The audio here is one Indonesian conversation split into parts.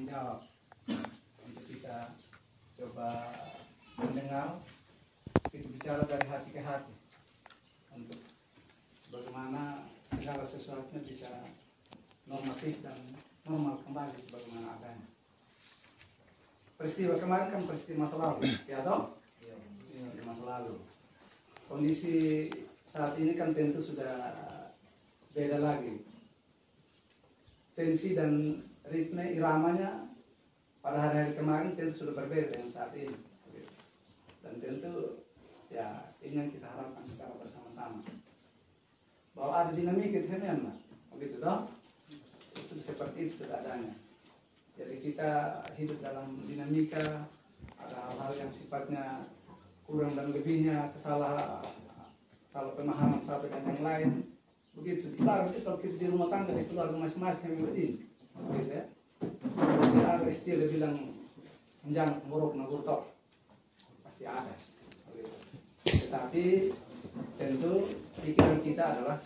jawab untuk kita coba mendengar, kita bicara dari hati ke hati untuk bagaimana segala sesuatunya bisa normatif dan normal kembali sebagaimana adanya. Peristiwa kemarin kan peristiwa masa lalu, ya toh? Iya, masa lalu. Kondisi saat ini kan tentu sudah beda lagi. Tensi dan ritme iramanya pada hari-hari kemarin tentu sudah berbeda dengan saat ini. Dan tentu ya ini yang kita harapkan secara bersama-sama. Bahwa ada dinamika itu kan, begitu toh? Itu seperti itu sudah adanya. Jadi kita hidup dalam dinamika, ada hal-hal yang sifatnya kurang dan lebihnya, salah pemahaman satu dan yang lain. Begitu, dilarang itu kalau kita di rumah tangga, di keluarga masing-masing yang begini, begitu ya. Tidak ada istilah bilang menjangan, buruk, nagurtok, pasti ada. Begitu. Tetapi tentu pikiran kita adalah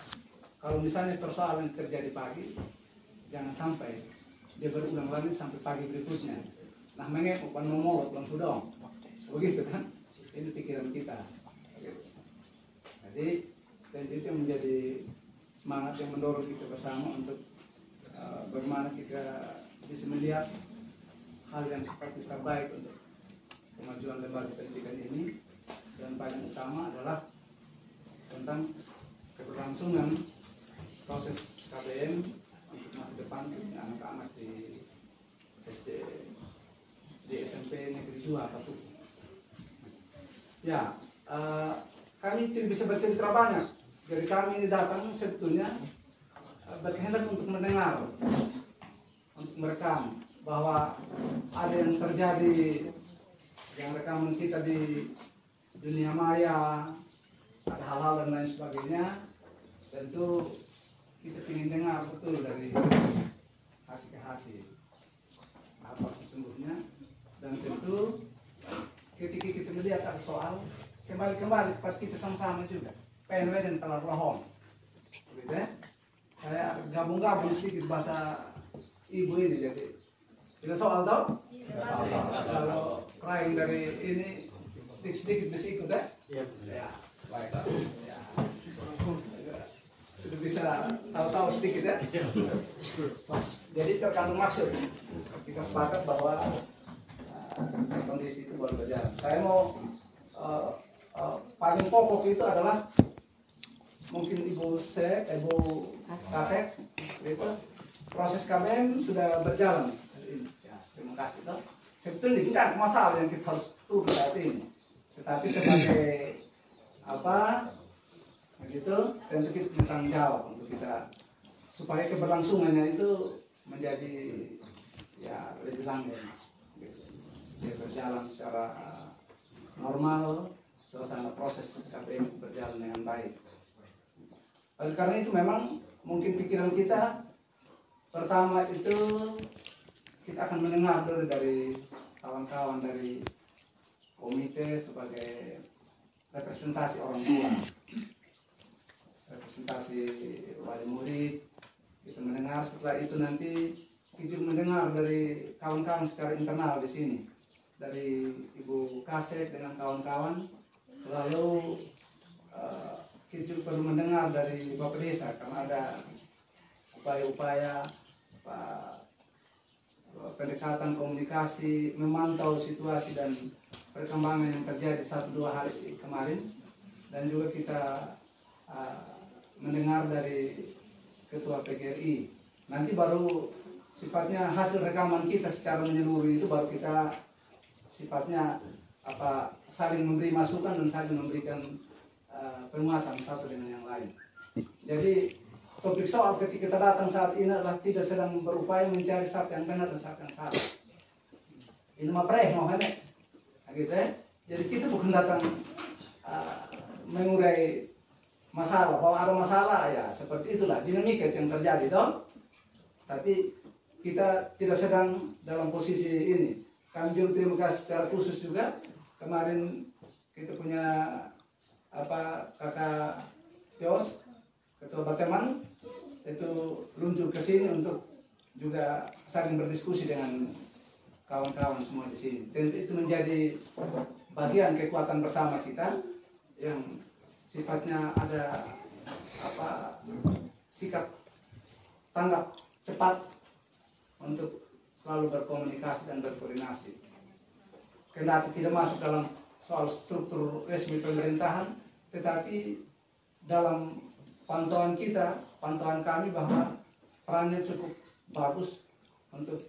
kalau misalnya persoalan terjadi pagi, jangan sampai dia berulang lagi sampai pagi berikutnya. Nah, mengepok, menolot, hudong, begitu kan? Ini pikiran kita. Begitu. Jadi tentu itu menjadi semangat yang mendorong kita bersama untuk bagaimana kita bisa melihat hal yang sifatnya terbaik untuk kemajuan lembaga pendidikan ini, dan paling utama adalah tentang keberlangsungan proses KBM untuk masa depan anak-anak di SD, di SMP Negeri 2 satu. Ya, kami tidak bisa bercerita banyak. Jadi kami ini datang sebetulnya berkehendak untuk mendengar, untuk merekam bahwa ada yang terjadi, yang rekaman kita di dunia maya, ada hal-hal dan lain sebagainya. Tentu kita ingin dengar betul dari hati ke hati apa sesungguhnya, dan tentu ketika kita melihat ada soal kembali kepada kita sama-sama juga. PNW dan telah rohong, gitu ya. Saya gabung-gabung sedikit bahasa ibu ini, jadi tidak soal tau? Kalau crying dari ini sedikit bisa ikut ya? Ya, baik. Ya. Sudah bisa tahu-tahu sedikit ya? Jadi terkandung maksud kita sepakat bahwa kondisi itu boleh berjalan. Saya mau paling pokok itu adalah mungkin Ibu Kasek, itu proses KBM sudah berjalan. Ya, terima kasih. Sebetulnya kita ada masalah yang kita harus turun saat ini. Tetapi sebagai apa, begitu, tentu kita bertanggung jawab untuk kita supaya keberlangsungannya itu menjadi ya lebih langgeng. Dia berjalan secara normal, suasana proses KBM berjalan dengan baik. Oleh karena itu memang mungkin pikiran kita pertama itu kita akan mendengar dulu dari kawan-kawan dari komite sebagai representasi orang tua, representasi wali murid. Kita mendengar, setelah itu nanti kita mendengar dari kawan-kawan secara internal di sini, dari Ibu Kasek dengan kawan-kawan, lalu kita juga perlu mendengar dari Bapak Desa karena ada upaya-upaya pendekatan komunikasi, memantau situasi dan perkembangan yang terjadi 1-2 hari kemarin, dan juga kita mendengar dari Ketua PGRI. Nanti baru sifatnya hasil rekaman kita secara menyeluruh itu baru kita sifatnya saling memberi masukan dan saling memberikan penguatan satu dengan yang lain. Jadi topik soal ketika kita datang saat ini adalah tidak sedang berupaya mencari siapa yang benar dan siapa yang salah. Ini mah preh mau kan? Gitu ya. Jadi kita bukan datang mengurai masalah. Kalau ada masalah ya seperti itulah dinamika yang terjadi toh. Tapi kita tidak sedang dalam posisi ini. Kami juga terima kasih secara khusus juga kemarin kita punya kakak Yos, Ketua Bateman itu luncur ke sini untuk juga saling berdiskusi dengan kawan-kawan semua di sini. Tentu itu menjadi bagian kekuatan bersama kita yang sifatnya ada sikap tanggap cepat untuk selalu berkomunikasi dan berkoordinasi. Kendati tidak masuk dalam soal struktur resmi pemerintahan, tetapi dalam pantauan kami bahwa perannya cukup bagus untuk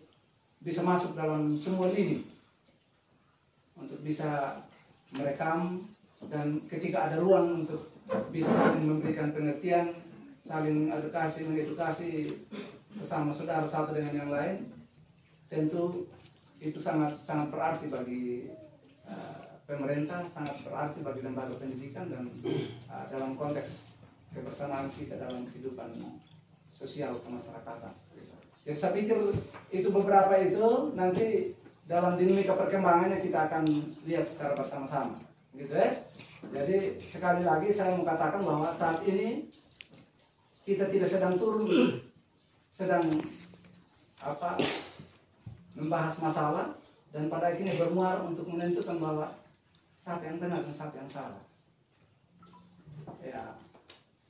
bisa masuk dalam semua lini, untuk bisa merekam, dan ketika ada ruang untuk bisa saling memberikan pengertian, saling mengedukasi sesama saudara satu dengan yang lain, tentu itu sangat berarti bagi pemerintah, sangat berarti bagi lembaga pendidikan, dan dalam konteks kebersamaan kita dalam kehidupan sosial kemasyarakatan. Jadi saya pikir itu beberapa itu nanti dalam dinamika perkembangannya kita akan lihat secara bersama-sama, gitu ya. Jadi sekali lagi saya mau katakan bahwa saat ini kita tidak sedang turun, sedang membahas masalah, dan pada akhirnya bermuara untuk menentukan bahwa siapa yang benar dan siapa yang salah. Ya,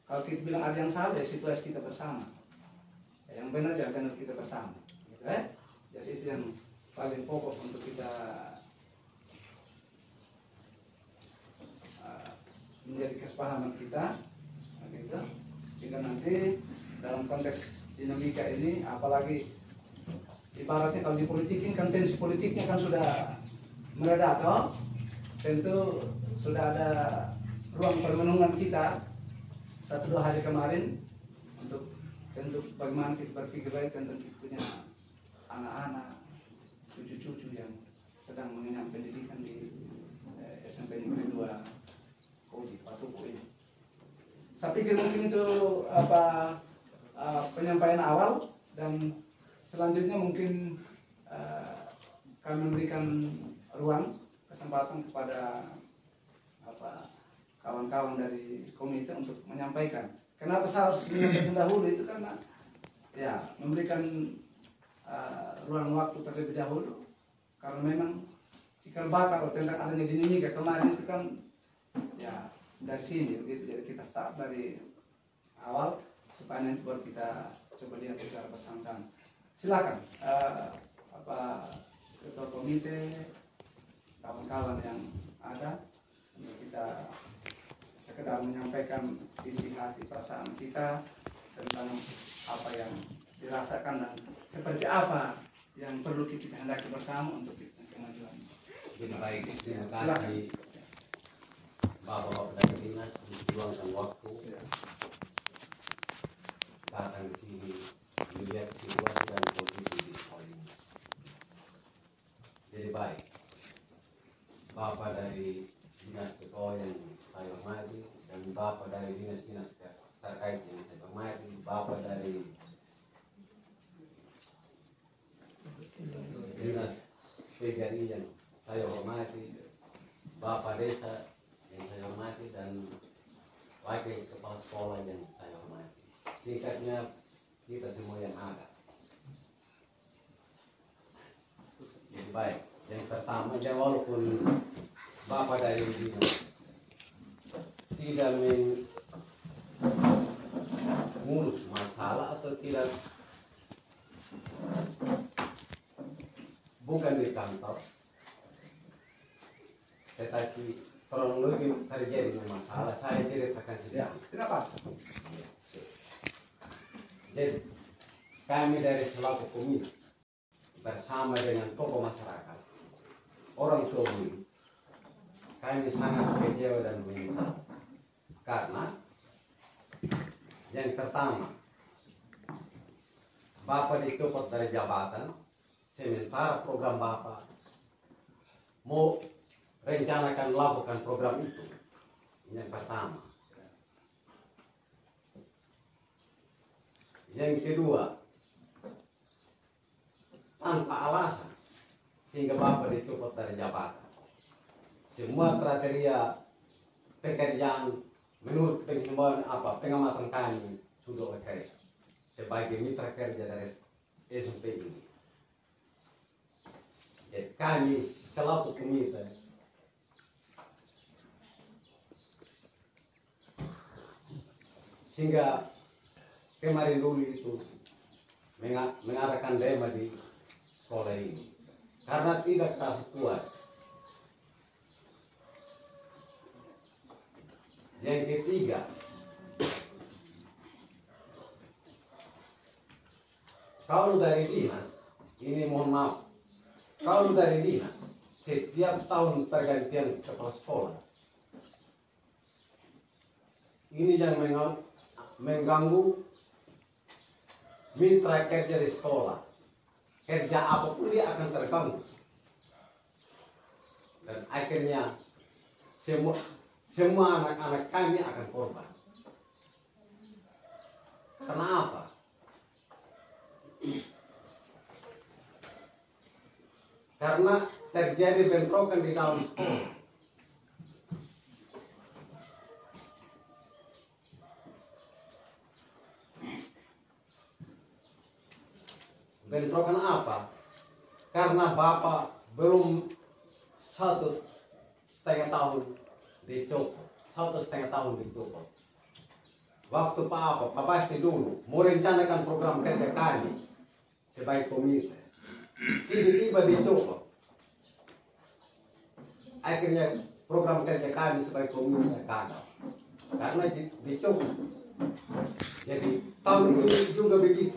kalau kita bilang ada yang salah, ya situasi kita bersama. Yang benar ya benar kita bersama. Gitu, jadi itu yang paling pokok untuk kita menjadi kesepahaman kita, gitu. Sehingga nanti dalam konteks dinamika ini, apalagi ibaratnya kalau dipolitikin kan tensi politiknya kan sudah meredah, toh tentu sudah ada ruang permenungan kita 1-2 hari kemarin untuk tentu bagaimana kita berpikir lagi tentang kita punya anak-anak, cucu-cucu yang sedang mengenyam pendidikan di SMP Negeri 2 Patuko ini. Saya pikir mungkin itu penyampaian awal, dan selanjutnya mungkin kami memberikan ruang kesempatan kepada kawan-kawan dari komite untuk menyampaikan. Kenapa saya harus menyampaikan dahulu itu karena ya memberikan ruang waktu terlebih dahulu, karena memang cikal bakal tentang adanya dinamika kemarin itu kan ya dari sini begitu. Jadi kita start dari awal supaya nanti baru kita coba lihat secara bersama-sama. Silakan ketua komite, kawan-kawan yang ada, untuk kita sekedar menyampaikan isi hati perasaan kita tentang apa yang dirasakan dan seperti apa yang perlu kita hendaki bersama untuk kita kemajuan. Baik, terima kasih Bapak dari Dinas untuk meluangkan waktu datang ke sini melihat situasi dan kondisi di sekolah ini. Jadi baik, Bapak dari Dinas Ketua yang saya hormati, dan Bapak dari dinas-dinas terkait yang saya hormati, Bapak dari Dinas PGRI yang saya hormati, Bapak Desa yang saya hormati, dan Wakil Kepala Sekolah yang saya hormati. Singkatnya, kita semua yang ada. Jadi baik, yang pertama, ya walaupun Bapak dari dinas tidak mengurus masalah atau tidak, bukan di kantor, tetapi kronologi terjadinya masalah saya ceritakan sedikit. Kenapa? Jadi kami dari selaku komite bersama dengan tokoh masyarakat, orang tua murid, kami sangat kecewa dan menyesal karena yang pertama, Bapak dicopot dari jabatan sementara program Bapak mau rencanakan lakukan program itu. Yang pertama. Yang kedua, tanpa alasan sehingga Bapak dicopot dari jabatan. Semua kriteria pekerjaan menurut pengamatan kami sudah oke sebagai mitra kerja dari SMP ini. kami selaku komite sehingga kemarin dulu itu mengadakan demo di sekolah ini karena tidak terasa puas. Yang ketiga, kalau dari dinas, ini mohon maaf, kalau dari dinas setiap tahun pergantian kepala sekolah, ini yang mengganggu mitra kerja di sekolah. Kerja apapun dia akan terganggu. Dan akhirnya semua anak-anak kami akan korban. Kenapa? Karena terjadi bentrokan di dalam sekolah. Bentrokan apa? Karena bapak belum 1,5 tahun dicopot, 1,5 tahun dicopot. Waktu Pak pasti dulu merencanakan program kerja kami sebagai komite, tiba-tiba dicopot. Akhirnya program kerja kami sebagai komite gagal karena dicopot. Jadi tahun ini juga begitu,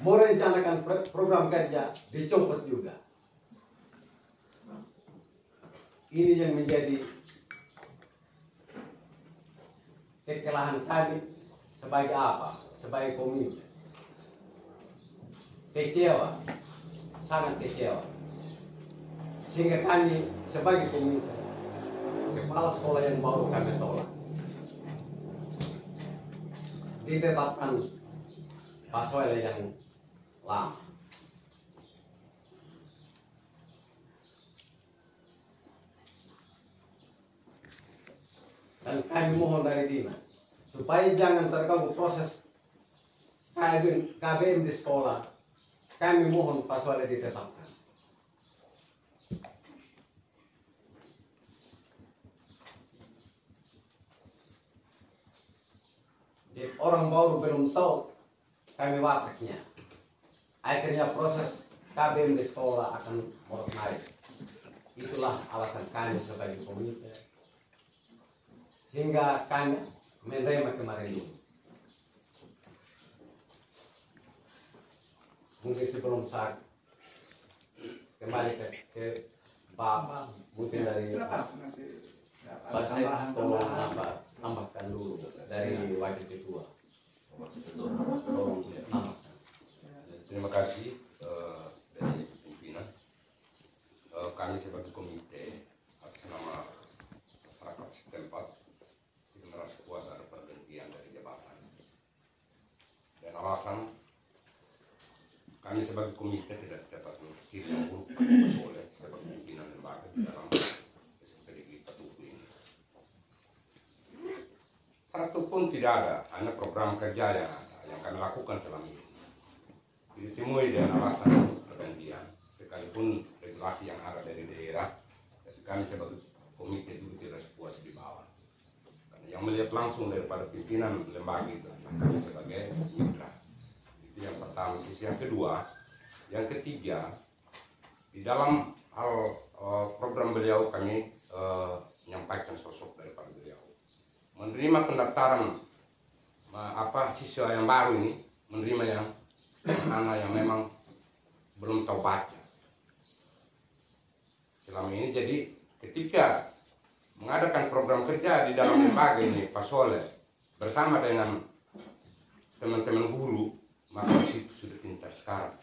merencanakan program kerja dicopot juga. Ini yang menjadi kekalahan kami sebagai apa? Sebagai komite. Kecewa, sangat kecewa. Sehingga kami sebagai komite, kepala sekolah yang baru kami tolak. Ditetapkan Pak Soele yang lama. Dan kami mohon dari dinas supaya jangan terganggu proses KBM di sekolah. Kami mohon Pak Soele ditetapkan. Jadi orang baru belum tahu kami wataknya. Akhirnya proses KBM di sekolah akan morot naik. Itulah alasan kami sebagai komite. Hingga kami menerima kemarin ini. Mungkin sebelum saya kembali ke Bapak, mungkin dari Pak saya tolong tambahkan dulu dari wakil ketua. Tolong tambahkan. Terima kasih dari pimpinan. Kami sebagai komite atas nama masyarakat setempat itu merasa puas ada pergantian dari jabatan. Dan alasan kami sebagai komite tidak dapat tidak buruk oleh sebagai pimpinan lembaga di dalam SPDG Patuhu ini. Satu pun tidak ada, hanya program kerja yang kami lakukan selama ini. Ditemui dengan alasan pergantian, sekalipun regulasi yang ada dari daerah, dan kami sebagai komite juga tidak puas di bawah. Karena yang melihat langsung daripada pimpinan lembaga itu, kami sebagai mitra. Itu yang pertama. Sisi yang kedua, yang ketiga, di dalam hal program beliau kami menyampaikan sosok daripada beliau. Menerima pendaftaran siswa yang baru ini, menerima yang anak yang memang belum tahu baca selama ini. Jadi ketika mengadakan program kerja di dalam lembaga ini Pak Soele bersama dengan teman-teman guru, maka situ sudah pintar sekarang.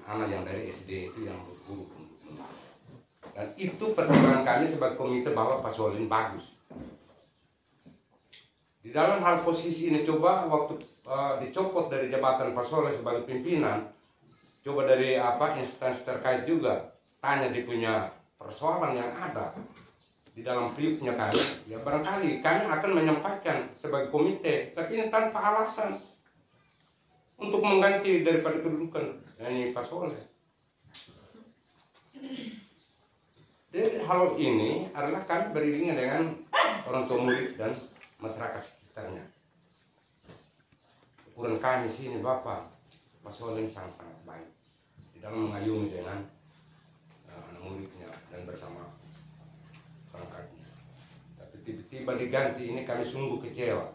Anak-anak yang dari SD itu yang berguru untuk membaca. Dan itu pertimbangan kami sebagai komite bahwa Pak Soele ini bagus. Di dalam hal posisi ini coba waktu dicopot dari jabatan Pak Soele sebagai pimpinan, coba dari instansi terkait juga tanya dia punya persoalan yang ada di dalam priuknya kami. Ya barangkali kami akan menyampaikan sebagai komite, tapi ini tanpa alasan untuk mengganti daripada kedudukan ini Pak Soele. Jadi hal ini adalah kami beriringan dengan orang tua murid dan masyarakat sekitarnya. Ukuran kami sini Bapak, Mas Olin sangat-sangat baik di dalam mengayomi dengan anak muridnya dan bersama perangkatnya. Tapi tiba-tiba diganti, ini kami sungguh kecewa.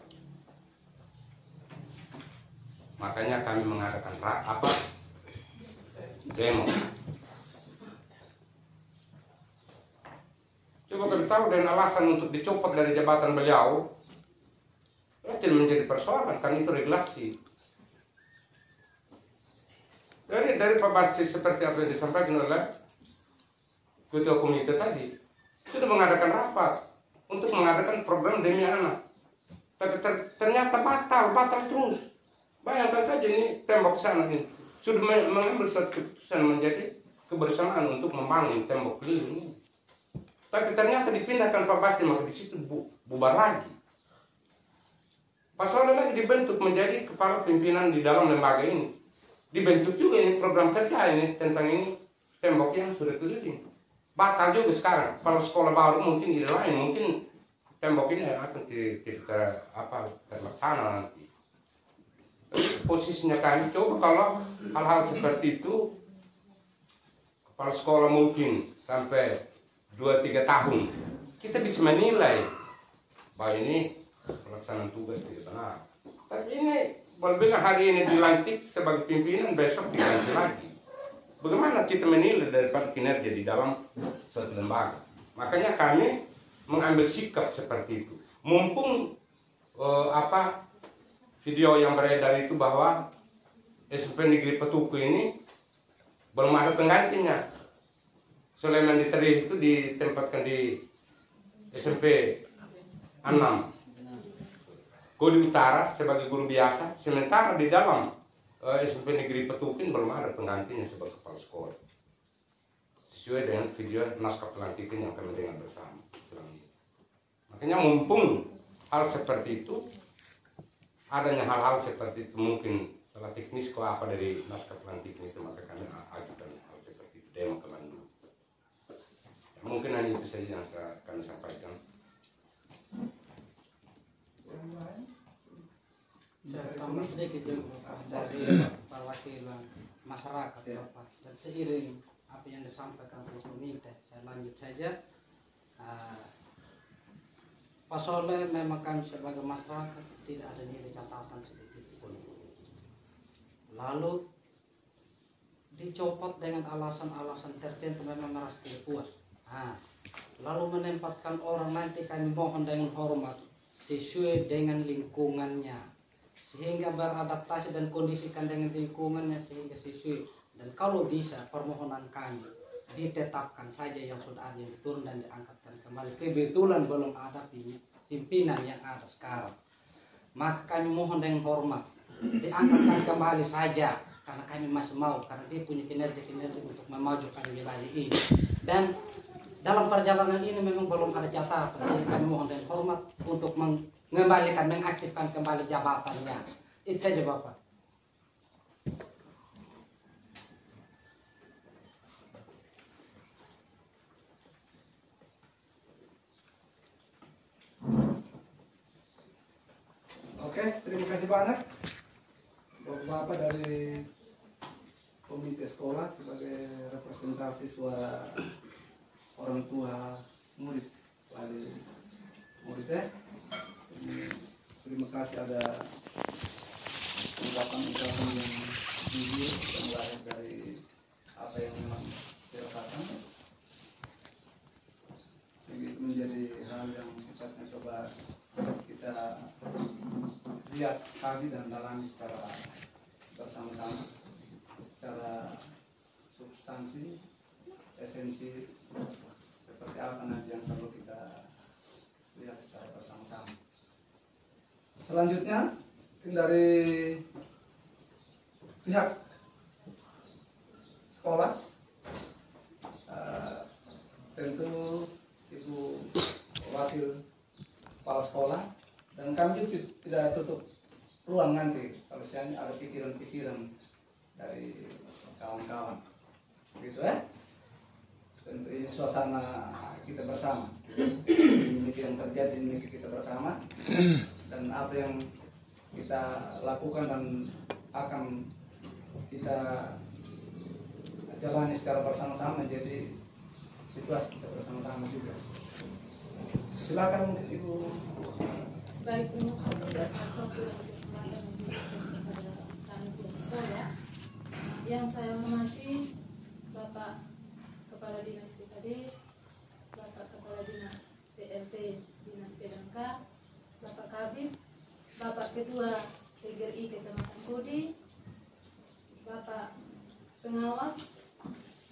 Makanya kami mengadakan demo. Coba kami tahu dan alasan untuk dicopot dari jabatan beliau, ya tidak menjadi persoalan, kan itu regulasi. Dari pembahas seperti apa yang disampaikan oleh ketua komite tadi, sudah mengadakan rapat untuk mengadakan program demi anak. Tapi ternyata batal terus. Bayangkan saja ini tembok sana ini sudah mengambil suatu keputusan menjadi kebersamaan untuk membangun tembok keliling ini. Tapi ternyata dipindahkan Pak Basti, maka di situ bubar lagi. Pak Soleh lagi dibentuk menjadi kepala pimpinan di dalam lembaga ini. Dibentuk juga ini program kerja ini tentang ini tembok yang sudah keliling. Batal juga sekarang. Kalau sekolah baru mungkin ide lain, mungkin tembok ini akan terlaksana nanti. Posisinya kami coba kalau hal-hal seperti itu, kepala sekolah mungkin sampai 2-3 tahun kita bisa menilai bahwa ini pelaksanaan tugas tidak benar. Tapi ini bila hari ini dilantik sebagai pimpinan, besok diganti lagi. Bagaimana kita menilai daripada kinerja di dalam suatu lembaga? Makanya kami mengambil sikap seperti itu. Mumpung video yang beredar itu bahwa SMP Negeri Petuku ini belum ada penggantinya. Sulaiman Diterih itu ditempatkan di SMP 6 Kodi Utara sebagai guru biasa, sementara di dalam SMP Negeri Petukin belum ada penggantinya sebagai kepala sekolah. Sesuai dengan video naskah pelantikan yang kami dengar bersama selama ini. Makanya mumpung hal seperti itu, adanya hal-hal seperti itu mungkin salah teknis ke apa dari naskah pelantikan itu, maka kami ajukan hal seperti itu demo ke Bandung. Mungkin hanya itu saja yang kami sampaikan. Saya tambah sedikit juga dari perwakilan masyarakat Bapak, dan seiring apa yang disampaikan oleh komite, saya lanjut saja. Pak Soleh, memang kami sebagai masyarakat tidak ada nilai catatan sedikit pun. Lalu dicopot dengan alasan-alasan tertentu, memang merasa tidak puas. Lalu menempatkan orang, nanti kami mohon dengan hormat sesuai dengan lingkungannya, sehingga beradaptasi dan kondisikan dengan lingkungannya sehingga sesuai. Dan kalau bisa permohonan kami ditetapkan saja yang sudah ada yang turun dan diangkatkan kembali. Kebetulan belum ada pimpinan yang ada sekarang, maka kami mohon dengan hormat diangkatkan kembali saja, karena kami masih mau, karena dia punya kinerja untuk memajukan wilayah ini. Dan dalam perjalanan ini memang belum ada catatan, jadi kami mohon dengan hormat untuk mengembalikan, mengaktifkan kembali jabatannya. Itu saja Bapak. Oke, terima kasih banyak Bapak dari komite sekolah sebagai representasi suara orang tua murid, wali murid ya. Terima kasih ada ungkapan-ungkapan yang jujur yang lahir dari apa yang memang dirasakan. Jadi itu menjadi hal yang sifatnya coba kita lihat, kaji dan dalami secara bersama-sama, secara substansi, esensi seperti apa nanti yang perlu kita lihat secara bersama-sama. Selanjutnya dari pihak sekolah, tentu Ibu Wakil Kepala Sekolah, dan kami tidak tutup ruang nanti kalau siang ada pikiran-pikiran dari kawan-kawan, gitu ya. tentu ini suasana kita bersama. Ini yang terjadi di negeri kita bersama, dan apa yang kita lakukan dan akan kita jalani secara bersama-sama, jadi situasi kita bersama-sama juga. Silakan mungkin Ibu. Baik, terima kasih atas waktu dan kesempatan yang diberikan kepada kami pihak sekolah. Yang saya hormati Bapak Kepala Dinas PKD, Bapak Kepala Dinas PLT Dinas PDMK, Bapak Kabid, Bapak Ketua PGRI Kecamatan Kodi, Bapak Pengawas,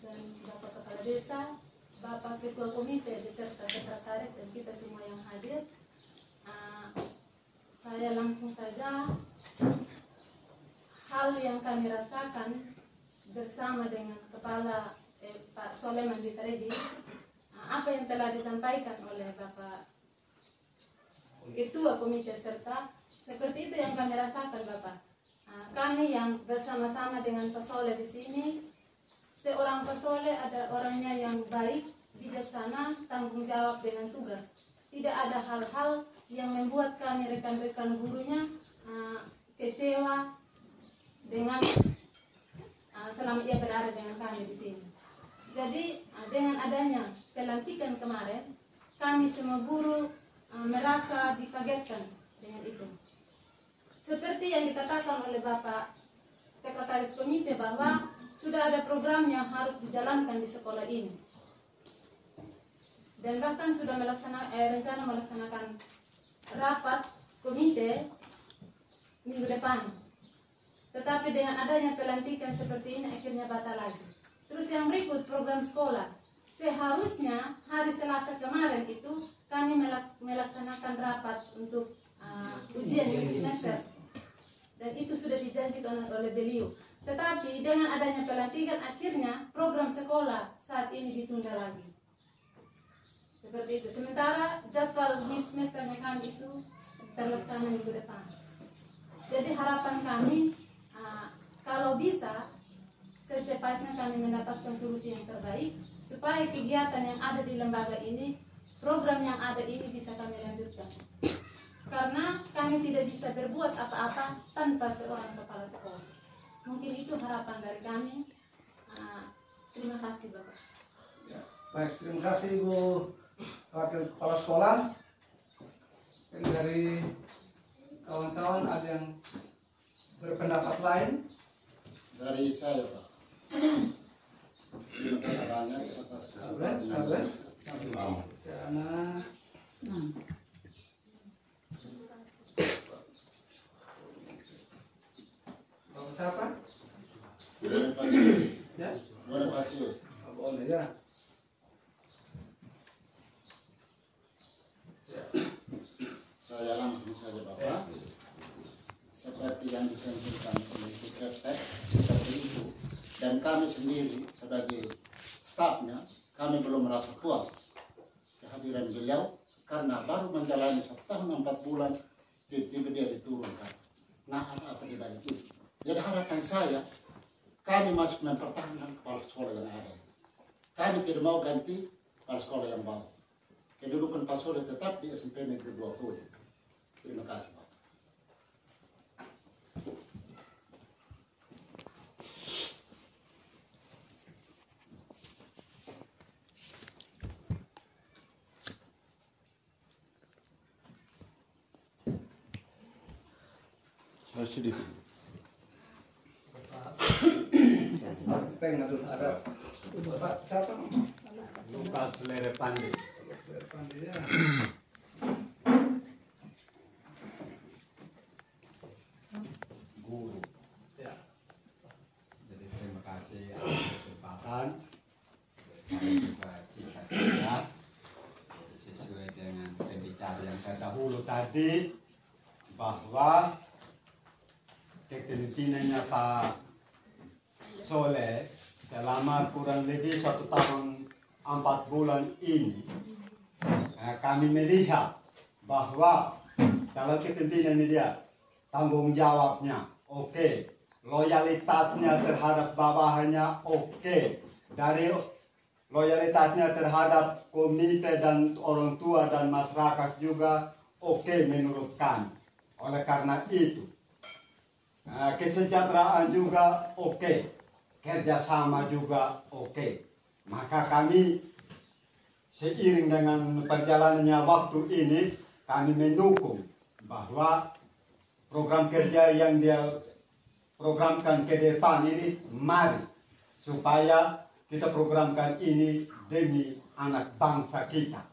dan Bapak Kepala Desa, Bapak Ketua Komite beserta Sekretaris dan kita semua yang hadir. Saya langsung saja, hal yang kami rasakan bersama dengan Kepala Pak Soleman Bitaredi, apa yang telah disampaikan oleh Bapak Ketua Komite serta seperti itu yang kami rasakan, Bapak. Kami yang bersama-sama dengan Pak Sole di sini, seorang Pak Sole ada orangnya yang baik, bijaksana, tanggung jawab dengan tugas. Tidak ada hal-hal yang membuat kami rekan-rekan gurunya kecewa dengan selama ia berada dengan kami di sini. Jadi dengan adanya pelantikan kemarin, kami semua guru merasa dikagetkan dengan itu. Seperti yang dikatakan oleh Bapak Sekretaris Komite bahwa sudah ada program yang harus dijalankan di sekolah ini. Dan bahkan sudah rencana melaksanakan rapat komite minggu depan. Tetapi dengan adanya pelantikan seperti ini akhirnya batal lagi. Terus yang berikut program sekolah. Seharusnya hari Selasa kemarin itu kami melaksanakan rapat untuk ujian semester. Dan itu sudah dijanjikan oleh beliau. Tetapi dengan adanya pelantikan akhirnya program sekolah saat ini ditunda lagi. Seperti itu. Sementara jadwal mid semesternya kami itu terlaksana minggu depan. Jadi harapan kami kalau bisa secepatnya kami mendapatkan solusi yang terbaik supaya kegiatan yang ada di lembaga ini, program yang ada ini bisa kami lanjutkan. Karena kami tidak bisa berbuat apa-apa tanpa seorang kepala sekolah. Mungkin itu harapan dari kami. Terima kasih, Bapak. Ya, baik, terima kasih Ibu Wakil Kepala Sekolah. Ini dari kawan-kawan ada yang berpendapat lain? Dari saya, Pak. Terima kasih banyak atas Sabar. Sana. Bapak siapa? Bonifasius. Ya. Bonifasius. Boleh ya. Saya langsung saja, Bapak. Seperti yang disampaikan oleh Sekretariat seperti itu, dan kami sendiri sebagai stafnya, kami belum merasa puas kehadiran beliau karena baru menjalani 1 tahun 4 bulan tiba-tiba dia diturunkan. Nah, apa di balik itu? Jadi harapan saya, kami masih mempertahankan kepala sekolah yang ada. Kami tidak mau ganti kepala sekolah yang baru. Kedudukan Pak Sole tetap di SMP Negeri 2 Kodi. Terima kasih, Pak. Saya sedih. Tengah dulu ada. Bapak siapa? Lukas Lere Pandi. Ya. Guru. Ya. Jadi terima kasih atas kesempatan. Saya juga cita-cita sesuai dengan pembicaraan yang terdahulu tadi bahwa kepemimpinannya Pak Sole selama kurang lebih 1 tahun 4 bulan ini, kami melihat bahwa dalam kepemimpinan dia tanggung jawabnya loyalitasnya terhadap bawahannya dari loyalitasnya terhadap komite dan orang tua dan masyarakat juga oke menurut kami. Oleh karena itu, kesejahteraan juga oke, kerjasama juga oke. Maka kami seiring dengan perjalanannya waktu ini, kami mendukung bahwa program kerja yang dia programkan ke depan ini, mari supaya kita programkan ini demi anak bangsa kita.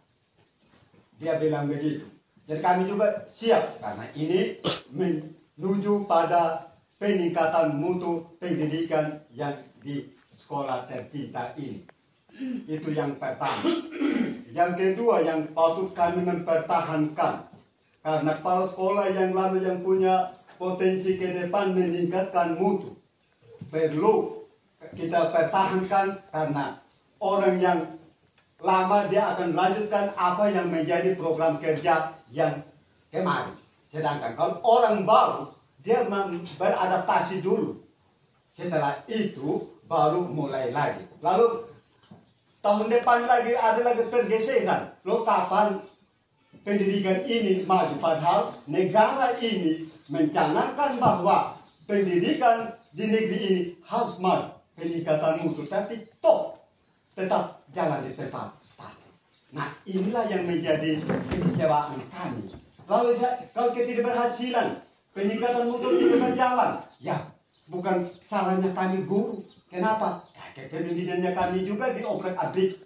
Dia bilang begitu. Jadi kami juga siap karena ini menuju pada peningkatan mutu pendidikan yang di sekolah tercinta ini. Itu yang pertama. Yang kedua yang patut kami mempertahankan, karena kepala sekolah yang lama yang punya potensi ke depan meningkatkan mutu, perlu kita pertahankan karena orang yang lama dia akan lanjutkan apa yang menjadi program kerja yang kemarin. Sedangkan kalau orang baru dia beradaptasi dulu, setelah itu baru mulai lagi. Lalu tahun depan lagi ada lagi pergeseran. Lo kapan pendidikan ini maju? Padahal negara ini mencanangkan bahwa pendidikan di negeri ini harus maju, peningkatan mutu, tapi toh tetap jalan di tempat. Nah, inilah yang menjadi kekecewaan kami. Lalu kalau ketidakberhasilan peningkatan mutu tidak berjalan, ya bukan salahnya kami guru. Kenapa? Kepemimpinannya kami juga diobrak-abrik.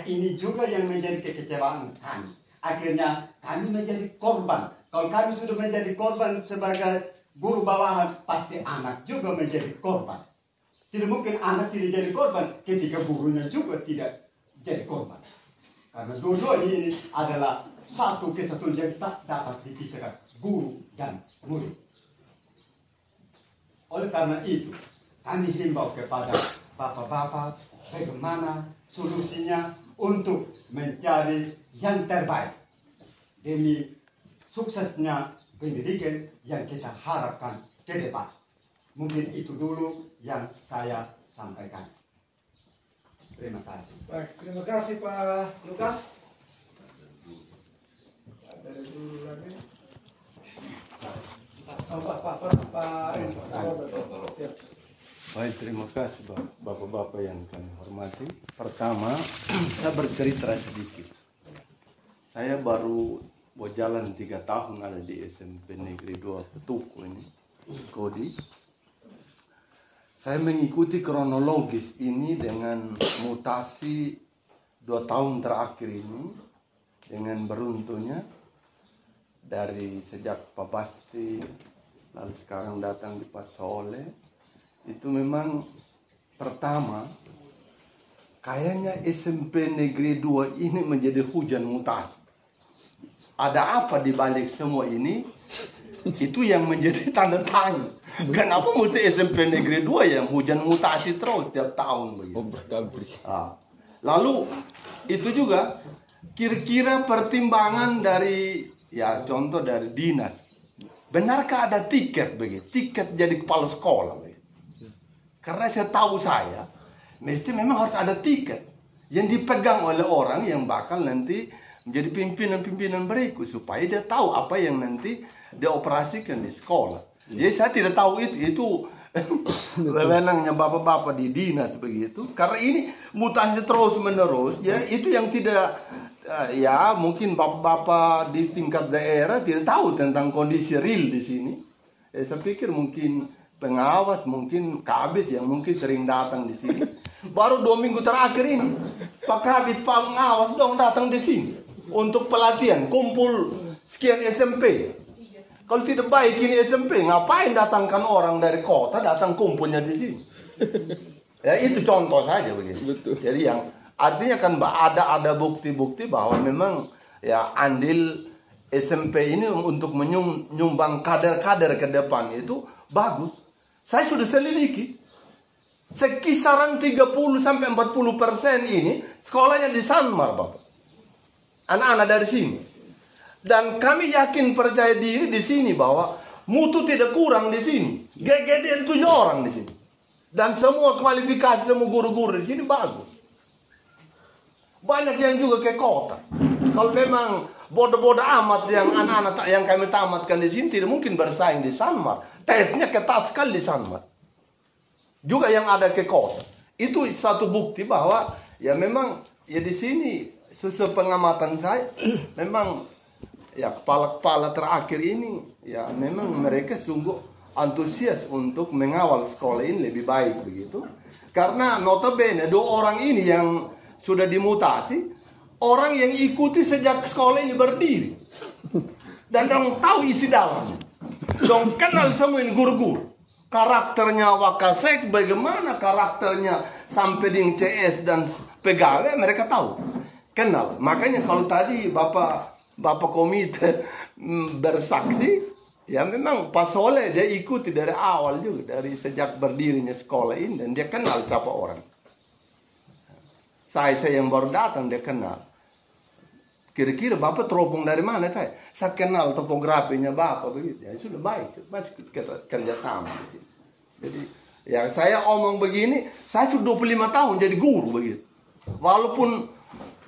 Ini juga yang menjadi kekecewaan kami. Akhirnya kami menjadi korban. Kalau kami sudah menjadi korban sebagai guru bawahan, pasti anak juga menjadi korban. Tidak mungkin anak tidak jadi korban ketika gurunya juga tidak jadi korban. Karena dua-duanya ini adalah satu kesatuan yang tak dapat dipisahkan, guru dan murid. Oleh karena itu, kami himbau kepada bapak-bapak bagaimana solusinya untuk mencari yang terbaik demi suksesnya pendidikan yang kita harapkan ke depan. Mungkin itu dulu yang saya sampaikan. Terima kasih. Baik, terima kasih Pak Lukas. Dari dulu lagi. Baik, terima kasih Bapak-Bapak yang kami hormati. Pertama, saya bercerita sedikit. Saya baru berjalan 3 tahun ada di SMP Negeri 2 Petuku ini, Kodi. Saya mengikuti kronologis ini dengan mutasi 2 tahun terakhir ini, dengan beruntunya dari sejak Pak Basti, lalu sekarang datang di Pak Soleh. Itu memang pertama, kayaknya SMP Negeri 2 ini menjadi hujan mutasi. Ada apa di balik semua ini? Itu yang menjadi tanda tanya. Kenapa mesti SMP Negeri 2 yang hujan mutasi terus tiap tahun begitu? Lalu itu juga kira-kira pertimbangan dari, ya contoh dari dinas. Benarkah ada tiket begitu? Tiket jadi kepala sekolah begitu? Karena saya mesti memang harus ada tiket yang dipegang oleh orang yang bakal nanti menjadi pimpinan-pimpinan berikut, supaya dia tahu apa yang nanti dia operasikan di sekolah. Jadi saya tidak tahu itu wewenangnya bapak-bapak di dinas begitu. Karena ini mutasi terus menerus, ya itu yang tidak, ya mungkin bapak-bapak di tingkat daerah tidak tahu tentang kondisi real di sini. Saya pikir mungkin pengawas, mungkin kabit yang mungkin sering datang di sini. Baru 2 minggu terakhir ini, Pak Kabit, Pak pengawas dong datang di sini untuk pelatihan, kumpul sekian SMP. Kalau tidak baik ini SMP, ngapain datangkan orang dari kota datang kumpulnya di sini? Ya itu contoh saja begitu. Betul. Jadi yang artinya kan ada bukti-bukti bahwa memang ya andil SMP ini untuk menyumbang kader-kader ke depan itu bagus. Saya sudah selidiki. Sekisaran 30-40% ini sekolahnya di Sanmar, Bapak. Anak-anak dari sini. Dan kami yakin percaya diri di sini bahwa mutu tidak kurang di sini. GGD 7 orang di sini. Dan semua kualifikasi semua guru-guru di sini bagus. Banyak yang juga ke kota. Kalau memang bodoh-bodoh amat yang anak-anak yang kami tamatkan di sini tidak mungkin bersaing di Sanmar. Tesnya ketat sekali di Sanmar. Juga yang ada ke kota. Itu satu bukti bahwa ya memang ya di sini sesuai pengamatan saya memang ya kepala-kepala terakhir ini ya memang mereka sungguh antusias untuk mengawal sekolah ini lebih baik begitu. Karena notabene 2 orang ini yang sudah dimutasi, orang yang ikuti sejak sekolah ini berdiri. Dan dong tahu isi dalamnya. Dong kenal semua ini guru-guru. Karakternya Wakasek, bagaimana karakternya sampai di CS dan pegawai, mereka tahu. Kenal. Makanya kalau tadi Bapak komite bersaksi, ya memang Pak Soleh dia ikuti dari awal juga, dari sejak berdirinya sekolah ini, dan dia kenal siapa orang. Saya yang baru datang dia kenal. Kira-kira Bapak teropong dari mana saya? Saya kenal topografinya Bapak begitu. Ya sudah baik, masih kita kerjasama. Jadi ya saya omong begini, saya sudah 25 tahun jadi guru begitu. Walaupun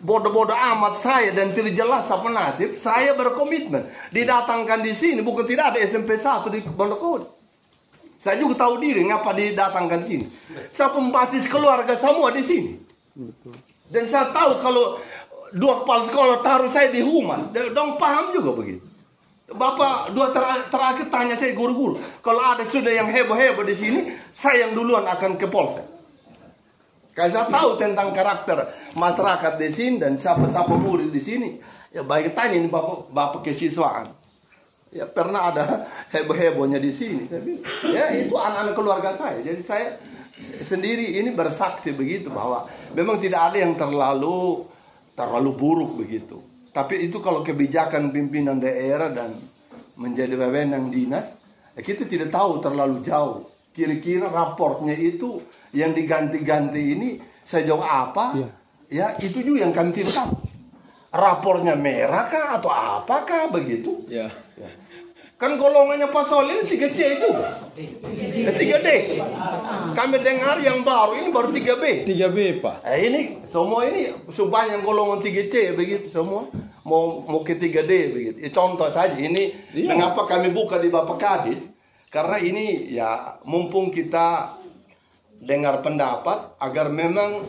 bodoh-bodoh amat saya dan tidak jelas apa nasib, saya berkomitmen didatangkan di sini. Bukan tidak ada SMP 1 di Bondokowo. Saya juga tahu diri ngapa didatangkan sini. Saya pembasis keluarga semua di sini. Dan saya tahu kalau 2 kepala sekolah taruh saya di humas, dong paham juga begitu. Bapak 2 terakhir tanya saya guru-guru, kalau ada sudah yang heboh-heboh di sini, saya yang duluan akan ke Polsek. Karena saya tahu tentang karakter masyarakat di sini dan siapa-siapa murid di sini. Ya baik tanya ini bapak kesiswaan. Ya pernah ada heboh-hebohnya di sini. Saya bilang, ya itu anak-anak keluarga saya. Jadi saya sendiri ini bersaksi begitu bahwa memang tidak ada yang terlalu buruk begitu. Tapi itu kalau kebijakan pimpinan daerah dan menjadi wewenang dinas, ya kita tidak tahu terlalu jauh. Kira-kira raportnya itu yang diganti-ganti ini sejauh apa? Ya itu juga yang kami tidak tahu. Rapornya merah kah atau apakah begitu? Ya. Kan golongannya Pak Soleh 3C itu. 3D. Kami dengar yang baru ini baru 3B. 3B, Pak. Ini semua ini supaya yang golongan 3C begitu semua mau ke 3D begitu. Contoh saja ini mengapa kami buka di Bapak Kadis? Karena ini ya mumpung kita dengar pendapat agar memang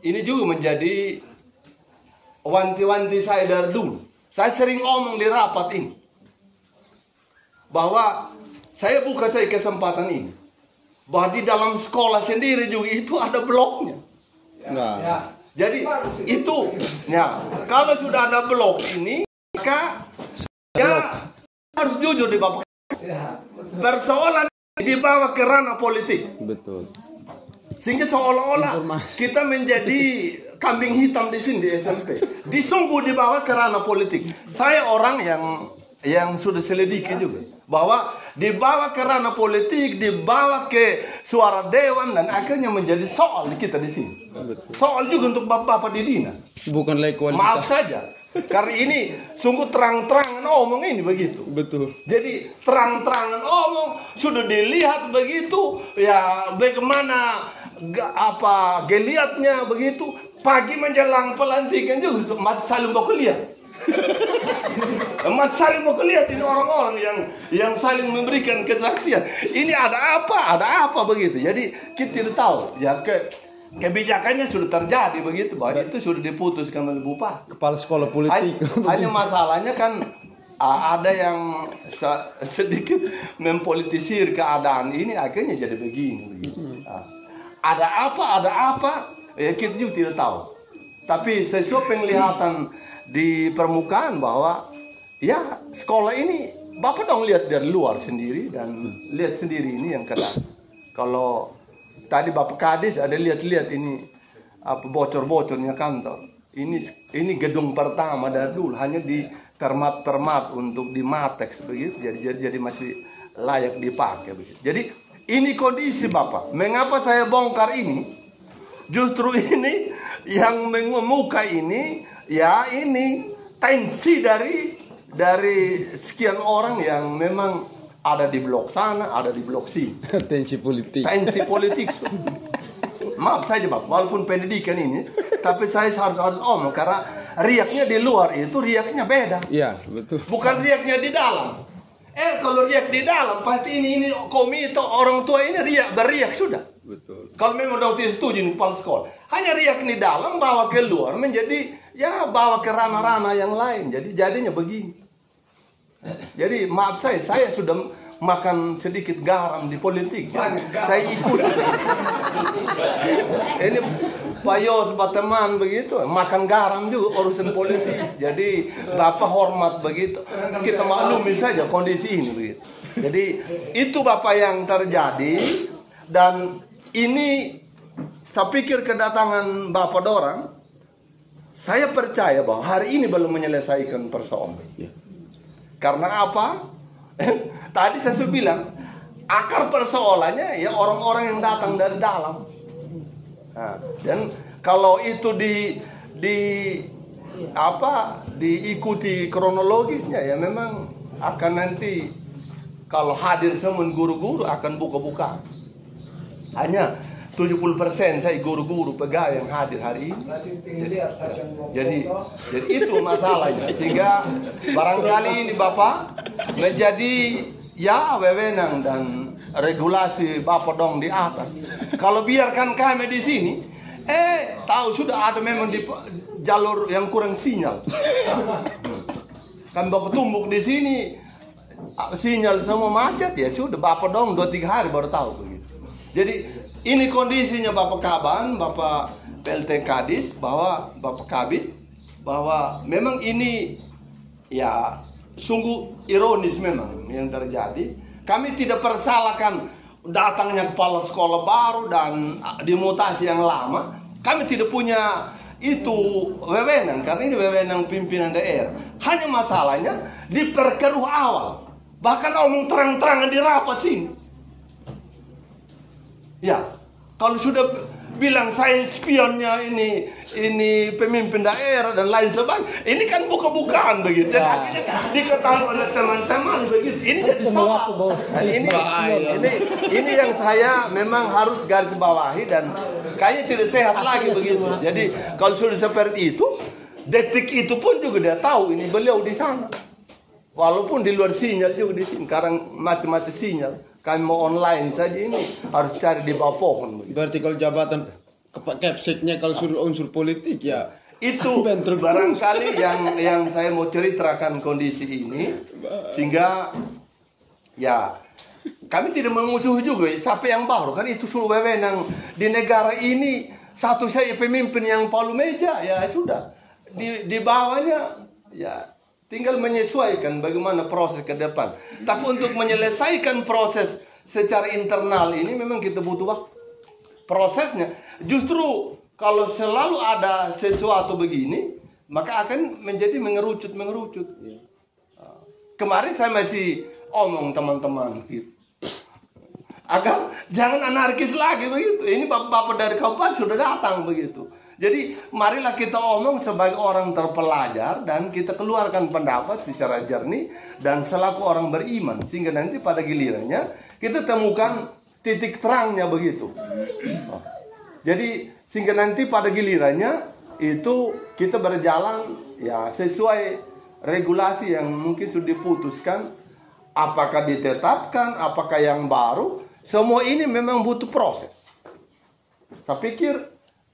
ini juga menjadi wanti-wanti saya dari dulu. Saya sering ngomong di rapat ini bahwa saya buka saya kesempatan ini bahwa di dalam sekolah sendiri juga itu ada bloknya. Nah. Jadi itu ya kalau sudah ada blok ini maka ya harus jujur di Bapak. Persoalan dibawa ke ranah politik. Betul. Sehingga seolah-olah kita menjadi kambing hitam di sini di SMP. Disungguh dibawa ke ranah politik. Saya orang yang sudah selidiki juga bahwa dibawa ke ranah politik, dibawa ke suara dewan dan akhirnya menjadi soal kita di sini. Soal juga untuk bapak-bapak di dinas. Bukan lagi kualitas. Maaf saja. Karena ini sungguh terang-terangan omong ini begitu. Betul. Jadi terang-terangan omong sudah dilihat begitu ya bagaimana geliatnya begitu. Pagi menjelang pelantikan juga masih saling mau lihat. Masih saling mau lihat ini orang-orang yang saling memberikan kesaksian. Ini ada apa begitu. Jadi kita tidak tahu ya kebijakannya sudah terjadi begitu bahwa itu sudah diputuskan oleh Bupati. Kepala sekolah politik. Hanya masalahnya kan ada yang sedikit mempolitisir keadaan ini akhirnya jadi begini begitu. Ada apa? Ya kita juga tidak tahu. Tapi sesuai penglihatan di permukaan bahwa ya sekolah ini Bapak dong lihat dari luar sendiri dan lihat sendiri ini yang kena. Kalau tadi Bapak Kadis ada lihat ini apa bocor-bocornya kantor. Ini gedung pertama dari dulu hanya di termat untuk di Matex begitu. Jadi masih layak dipakai begitu. Jadi ini kondisi Bapak. Mengapa saya bongkar ini? Justru ini yang mengemuka ini ya ini tensi dari sekian orang yang memang ada di blok sana, ada di blok sini. Tensi politik. Tensi politik. Maaf saja Pak, walaupun pendidikan ini tapi saya harus omong karena riaknya di luar itu riaknya beda. Iya, betul. Bukan riaknya di dalam. Kalau riak di dalam pasti ini komite orang tua ini beriak sudah. Betul. Kalau memang udah tidak setuju di kepala sekolah, hanya riak di dalam bawa keluar menjadi bawa ke ranah-ranah yang lain. Jadi jadinya begini. Jadi maaf saya sudah makan sedikit garam di politik. Saya ikut. Ini Pak Yos, Pak teman begitu, makan garam juga urusan politik. Jadi Bapak hormat begitu. Kita maklumi saja kondisi ini begitu. Jadi itu Bapak yang terjadi, dan ini saya pikir kedatangan Bapak Dorang, saya percaya bahwa hari ini belum menyelesaikan persoalan. Karena apa? Tadi saya sudah bilang akar persoalannya ya orang-orang yang datang dari dalam. Nah, dan kalau itu diikuti kronologisnya ya memang akan nanti kalau hadir semua guru-guru akan buka-buka. Hanya 70% saya guru-guru pegawai yang hadir hari ini. Jadi itu masalahnya. Sehingga barangkali ini Bapak menjadi wewenang dan regulasi Bapak dong di atas. Kalau biarkan kami di sini, tahu sudah ada memang di jalur yang kurang sinyal. Kan Bapak tumbuk di sini sinyal semua macet ya sudah Bapak dong 2-3 hari baru tahu begitu. Jadi ini kondisinya Bapak Kaban, Bapak PLT Kadis, bahwa Bapak Kabit, bahwa memang ini ya sungguh ironis memang yang terjadi. Kami tidak persalahkan datangnya kepala sekolah baru dan dimutasi yang lama. Kami tidak punya itu wewenang, karena ini wewenang pimpinan daerah. Hanya masalahnya diperkeruh awal. Bahkan omong terang-terangan di rapat sini. Ya, kalau sudah bilang saya spionnya ini pemimpin daerah dan lain sebagainya, ini kan buka-bukaan begitu. Dan akhirnya diketahui oleh teman-teman begitu. Ini jadi soal. Ini yang saya memang harus garis bawahi dan kayaknya tidak sehat lagi begitu. Jadi kalau sudah seperti itu, detik itu pun juga dia tahu ini beliau di sana. Walaupun di luar sinyal juga di sini. Sekarang mati-mati sinyal. Kami mau online saja ini harus cari di bawah pohon. Berarti kalau jabatan capseknya kalau suruh unsur politik ya itu barangkali yang saya mau ceritakan kondisi ini sehingga ya kami tidak memusuhi juga siapa yang baru kan itu suruh wewenang di negara ini satu saya pemimpin yang palu meja ya sudah di bawahnya ya tinggal menyesuaikan bagaimana proses ke depan. Tapi untuk menyelesaikan proses secara internal ini memang kita butuh waktu. Prosesnya justru kalau selalu ada sesuatu begini, maka akan menjadi mengerucut. Kemarin saya masih omong teman-teman gitu. Agar jangan anarkis lagi begitu. Ini bapak-bapak dari kabupaten sudah datang begitu. Jadi marilah kita omong sebagai orang terpelajar dan kita keluarkan pendapat secara jernih dan selaku orang beriman. Sehingga nanti pada gilirannya kita temukan titik terangnya begitu. Jadi sehingga nanti pada gilirannya itu kita berjalan ya sesuai regulasi yang mungkin sudah diputuskan. Apakah ditetapkan, apakah yang baru. Semua ini memang butuh proses. Saya pikir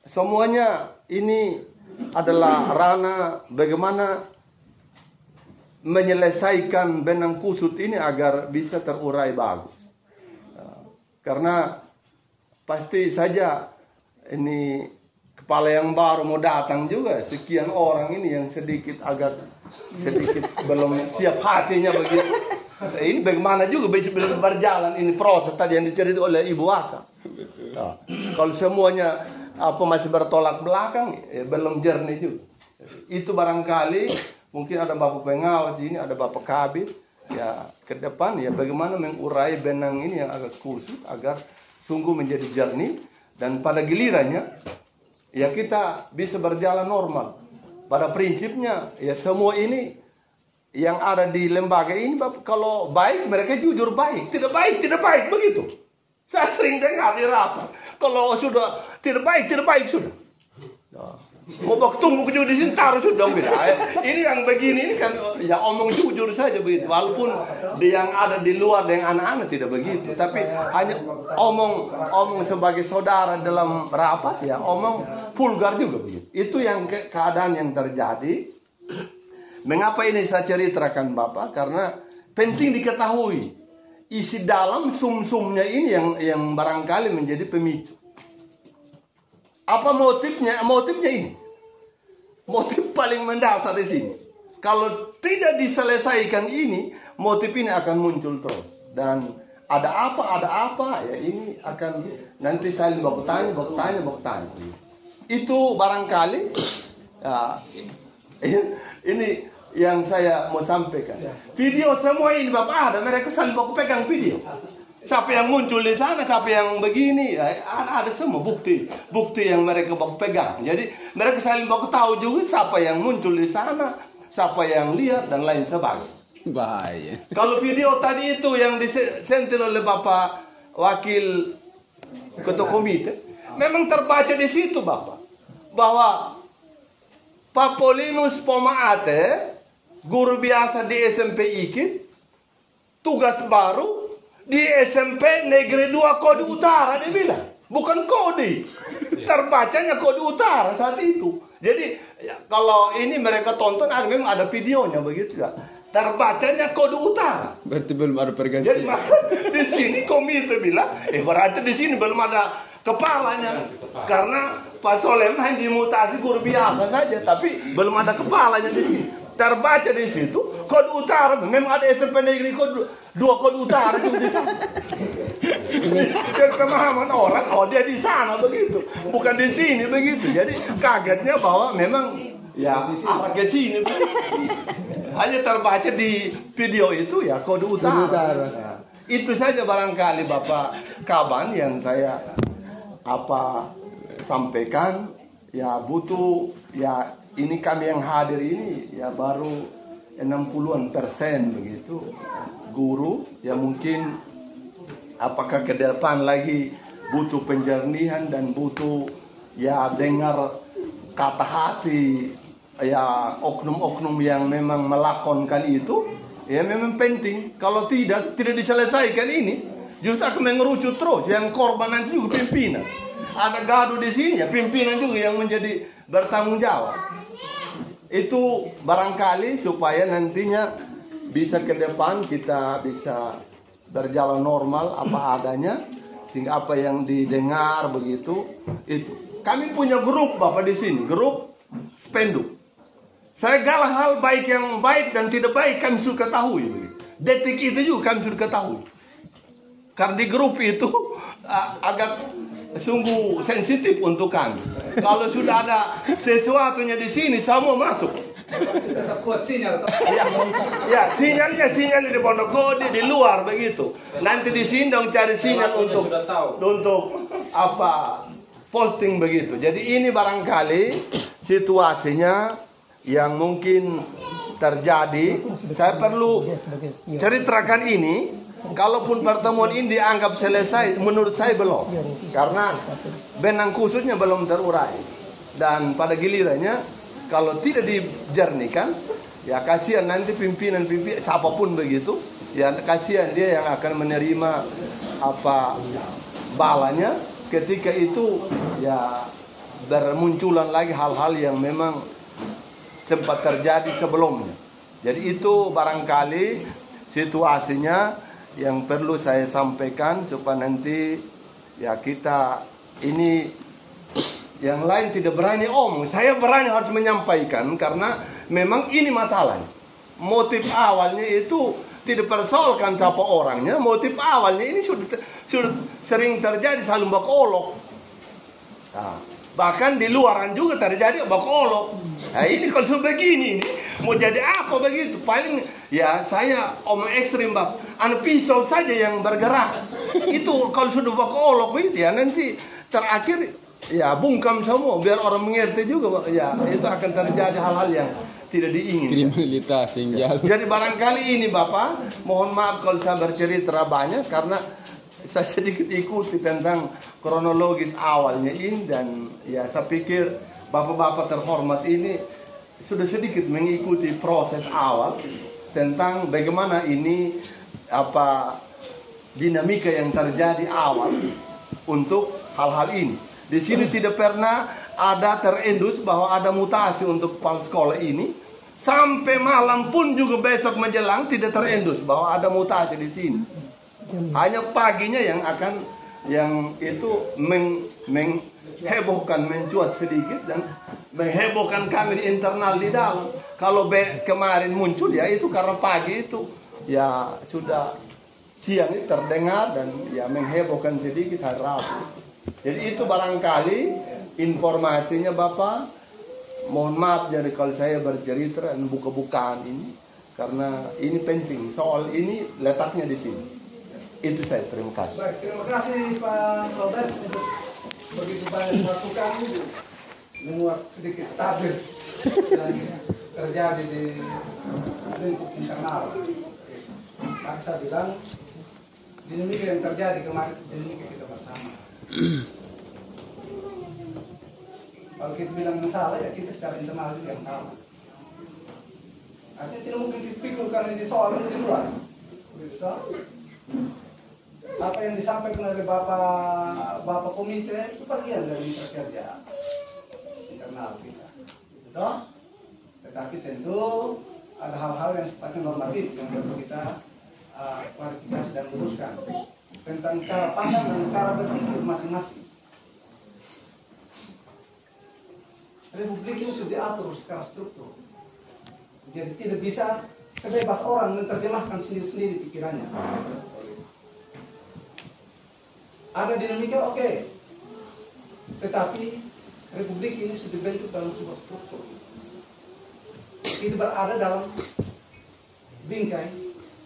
semuanya ini adalah ranah bagaimana menyelesaikan benang kusut ini agar bisa terurai bagus. Karena pasti saja ini kepala yang baru mau datang juga sekian orang ini yang sedikit belum siap hatinya begitu. Ini bagaimana juga bisa berjalan ini proses tadi yang diceritakan oleh Ibu Aka. Kalau semuanya masih bertolak belakang belum jernih juga. Itu barangkali mungkin ada Bapak pengawas ini, ada Bapak Kabit ya ke depan ya bagaimana mengurai benang ini yang agak kusut agar sungguh menjadi jernih dan pada gilirannya ya kita bisa berjalan normal. Pada prinsipnya ya semua ini yang ada di lembaga ini Bapak, kalau baik mereka jujur baik, tidak baik begitu. Saya sering dengar di rapat. Kalau sudah tidak baik sudah. Mau bak tumbuk juga di sini taruh sudah beda. Ini yang begini ini kan ya omong jujur saja begitu. Walaupun dia yang ada di luar dengan anak-anak tidak begitu, tapi hanya omong sebagai saudara dalam rapat ya omong vulgar juga begitu. Itu yang keadaan yang terjadi. Mengapa ini saya ceritakan Bapak? Karena penting diketahui isi dalam sum-sumnya ini yang barangkali menjadi pemicu. Apa motifnya? Motifnya ini. Motif paling mendasar di sini. Kalau tidak diselesaikan ini, motif ini akan muncul terus. Dan ada apa, ya ini akan nanti saling baku tanya. Itu barangkali, ya, ini yang saya mau sampaikan. Video semua ini Bapak ada, mereka saling baku pegang video. Siapa yang muncul di sana, siapa yang begini, ada semua bukti yang mereka baku pegang. Jadi mereka saling baku tahu juga siapa yang muncul di sana, siapa yang lihat dan lain sebagainya. Bahaya. Kalau video tadi itu yang disentil oleh Bapak Wakil Ketua Komite, memang terbaca di situ Bapak bahwa Pak Polinus Pomaate, guru biasa di SMP IKIP, tugas baru di SMP Negeri 2 Kode Utara, dia bilang. Bukan kode. Terbacanya Kode Utara saat itu. Jadi ya, kalau ini mereka tonton memang ada videonya begitu ya. Terbacanya Kode Utara. Berarti belum ada pergantian. Jadi maka di sini komite bilang, berarti di sini belum ada kepalanya. Karena Pak Solem hanya dimutasi guru biasa saja, tapi belum ada kepalanya di sini. Terbaca di situ Kode Utara, memang ada SMP Negeri 2 Kode Utara juga di sana. Dan pemahaman orang, dia di sana begitu, bukan di sini begitu. Jadi kagetnya bahwa memang ya arah ke sini. Hanya terbaca di video itu ya Kode Utara. Ya. Itu saja barangkali Bapak Kaban yang saya sampaikan. Ya butuh ya. Ini kami yang hadir ini ya baru 60% begitu guru ya, mungkin apakah ke depan lagi butuh penjernihan dan butuh ya dengar kata hati ya oknum-oknum yang memang melakonkan itu ya memang penting. Kalau tidak diselesaikan ini justru akan mengerucut terus, yang korban nanti juga pimpinan. Ada gaduh di sini ya pimpinan juga yang menjadi bertanggung jawab. Itu barangkali supaya nantinya bisa ke depan kita bisa berjalan normal apa adanya, sehingga apa yang didengar begitu itu. Kami punya grup Bapak di sini, grup Spenduk. Saya galah hal baik yang baik dan tidak baik kami sudah ketahui begitu. Detik itu juga kami sudah ketahui. Karena di grup itu agak sungguh sensitif untuk kami. Kalau sudah ada sesuatunya di sini, semua masuk. Tetap kuat sinyal. Ya, sinyalnya di Pondok Kodim di luar begitu. Nanti di sini dong cari sinyal untuk apa posting begitu. Jadi ini barangkali situasinya yang mungkin terjadi. Saya perlu ceritakan ini. Kalaupun pertemuan ini dianggap selesai, menurut saya belum. Karena benang khususnya belum terurai. Dan pada gilirannya, kalau tidak dijernihkan, ya kasihan nanti pimpinan siapapun begitu, ya kasihan dia yang akan menerima apa balanya ketika itu ya bermunculan lagi hal-hal yang memang sempat terjadi sebelumnya. Jadi itu barangkali situasinya yang perlu saya sampaikan supaya nanti ya kita ini yang lain tidak berani omong. Saya berani harus menyampaikan karena memang ini masalahnya. Motif awalnya itu tidak persoalkan siapa orangnya. Motif awalnya ini sudah sering terjadi saling bakolok. Nah, bahkan di luaran juga terjadi bakolok. Nah ini kalau sudah begini ini mau jadi apa begitu? Paling ya saya omong ekstrim Bang. Pisau saja yang bergerak. Itu kalau sudah bakolok begitu ya nanti terakhir ya bungkam semua biar orang mengerti juga ya itu akan terjadi hal-hal yang tidak diinginkan. Kriminalitas yang jalan. Jadi barangkali ini Bapak, mohon maaf kalau saya bercerita banyak karena saya sedikit ikuti tentang kronologis awalnya ini dan ya saya pikir bapak-bapak terhormat ini sudah sedikit mengikuti proses awal tentang bagaimana ini dinamika yang terjadi awal untuk hal-hal ini. Di sini tidak pernah ada terendus bahwa ada mutasi untuk kepala sekolah ini. Sampai malam pun juga besok menjelang tidak terendus bahwa ada mutasi di sini. Hanya paginya yang itu menghebohkan, mencuat sedikit dan menghebohkan kami di internal di dalam. Kalau kemarin muncul ya itu karena pagi itu ya sudah siang itu terdengar dan ya menghebohkan sedikit hari Rabu. Jadi itu barangkali informasinya Bapak. Mohon maaf jadi kalau saya bercerita dan buka-bukaan ini karena ini penting. Soal ini letaknya di sini. Itu saya, terima kasih. Baik, terima kasih Pak Robert untuk begitu banyak masukan memuat sedikit tabir yang terjadi di lingkup internal. Maka saya bilang dinamika yang terjadi kemarin dinamika kita bersama. Kalau kita bilang masalah ya kita secara internal juga yang salah. Artinya tidak mungkin kita pikir karena ini soal di luar. Begitu. Apa yang disampaikan oleh Bapak komite itu bagian dari mitra kerja internal kita. Begitu. Tetapi tentu ada hal-hal yang sifatnya normatif yang perlu kita klarifikasi dan luruskan tentang cara pandang dan cara berpikir masing-masing. Republik ini sudah diatur secara struktur. Jadi tidak bisa sebebas orang menerjemahkan sendiri-sendiri pikirannya. Ada dinamika oke. Tetapi Republik ini sudah dibentuk dalam sebuah struktur. Kita berada dalam bingkai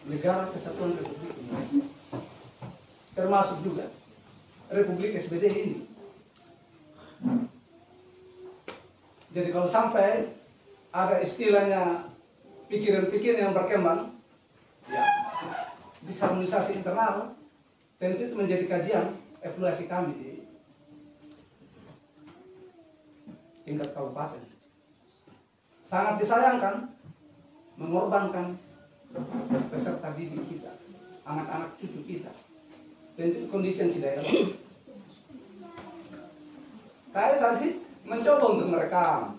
Negara Kesatuan Republik Indonesia. Termasuk juga Republik SBD ini. Jadi kalau sampai ada istilahnya pikiran-pikiran yang berkembang, ya disharmonisasi internal, tentu itu menjadi kajian evaluasi kami di tingkat kabupaten. Sangat disayangkan mengorbankan peserta didik kita, anak-anak cucu kita. Tentu kondisi yang tidak elok. Saya tadi mencoba untuk merekam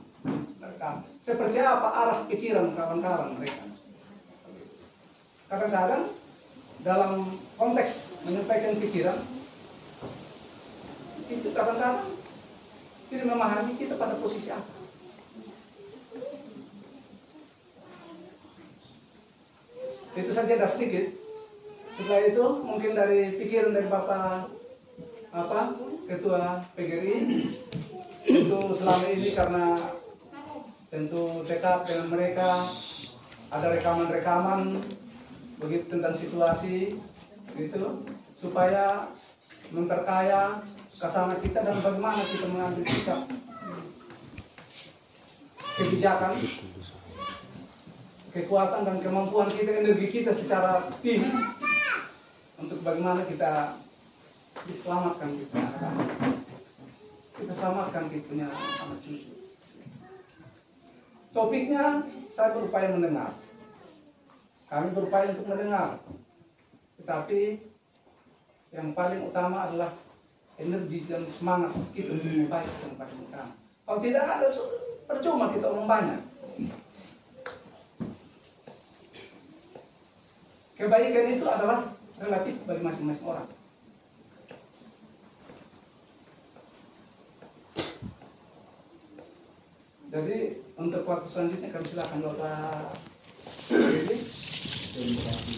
seperti apa arah pikiran kawan-kawan mereka. Kadang-kadang dalam konteks menyampaikan pikiran itu kadang-kadang tidak memahami kita pada posisi apa. Itu saja dah sedikit. Setelah itu mungkin dari pikiran dari Bapak Ketua PGRI itu selama ini karena tentu dekat dengan mereka, ada rekaman-rekaman begitu tentang situasi gitu supaya memperkaya kesana kita dan bagaimana kita mengambil sikap kebijakan, kekuatan dan kemampuan kita, energi kita secara tim untuk bagaimana kita diselamatkan kita selamatkan kita punya anak cucu. Topiknya saya berupaya mendengar, kami berupaya untuk mendengar, tetapi yang paling utama adalah energi dan semangat kita untuk membaik yang paling utama. Kalau tidak ada percuma kita omong banyak. Kebaikan itu adalah relatif bagi masing-masing orang. Jadi untuk waktu selanjutnya kami silakan Bapak Dedi. Terima kasih.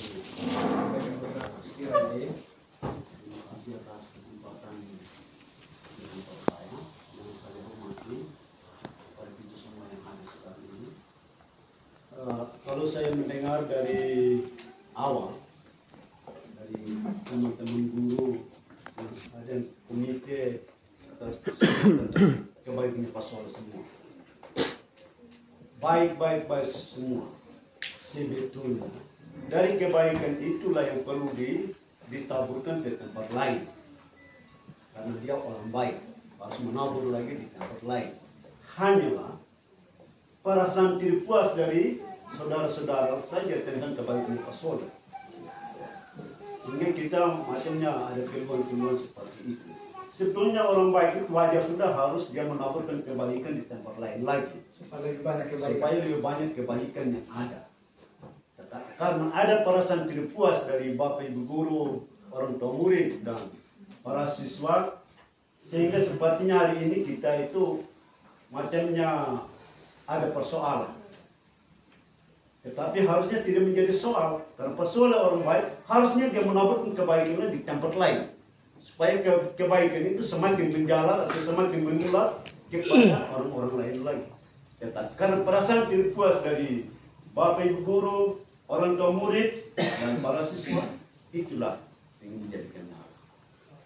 Terima kasih atas kesempatan dari saya yang saya hormati kepada kita semua yang ada sekarang ini. Kalau saya mendengar dari awal dari teman-teman guru dan komite atas kebaikan pasal semua. Baik-baik semua. Sebetulnya dari kebaikan itulah yang perlu ditaburkan ke tempat lain. Karena dia orang baik, harus menabur lagi di tempat lain. hanyalah perasaan tidak puas dari saudara-saudara saja tentang kebaikan pasola. Sehingga kita macamnya ada keluhan-keluhan seperti itu. Sebetulnya orang baik itu wajar sudah harus dia menaburkan kebaikan di tempat lain lagi. Supaya lebih banyak kebaikan yang ada. Karena ada perasaan tidak puas dari bapak ibu guru, orang tua murid dan para siswa, sehingga sepertinya hari ini kita itu macamnya ada persoalan. Tetapi harusnya tidak menjadi soal, karena persoalan orang baik harusnya dia menaburkan kebaikannya di tempat lain, supaya kebaikan itu semakin menjalar atau semakin menular kepada orang-orang lain lagi. Tetapi karena perasaan tidak puas dari bapak ibu guru, orang tua murid dan para siswa, itulah yang menjadikan hal.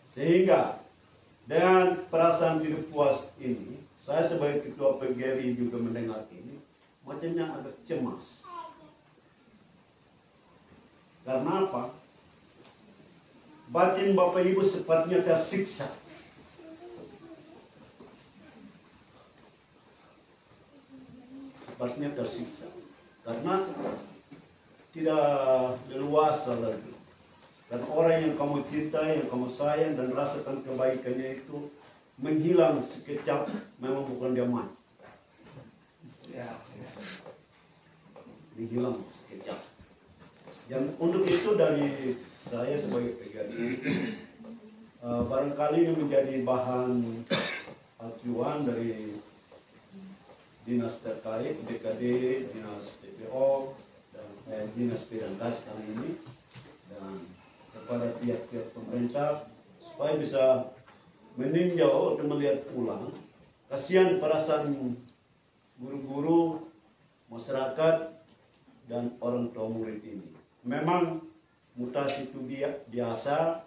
Sehingga dengan perasaan tidak puas ini, saya sebagai ketua PGRI juga mendengar ini, macamnya agak cemas. Karena apa? Batin bapak ibu sepertinya tersiksa. Sepertinya tersiksa. Karena tidak leluasa lagi. Dan orang yang kamu cintai, yang kamu sayang dan rasakan kebaikannya itu menghilang sekejap, memang bukan dia mati. Menghilang sekejap. Dan untuk itu dari saya sebagai PGRI, barangkali ini menjadi bahan acuan dari dinas terkait, BKD, dinas PPO, dan dinas Pidangkas kali ini, dan kepada pihak-pihak pemerintah supaya bisa meninjau dan melihat ulang kasihan perasaan guru-guru, masyarakat, dan orang tua murid ini. Memang mutasi itu biasa,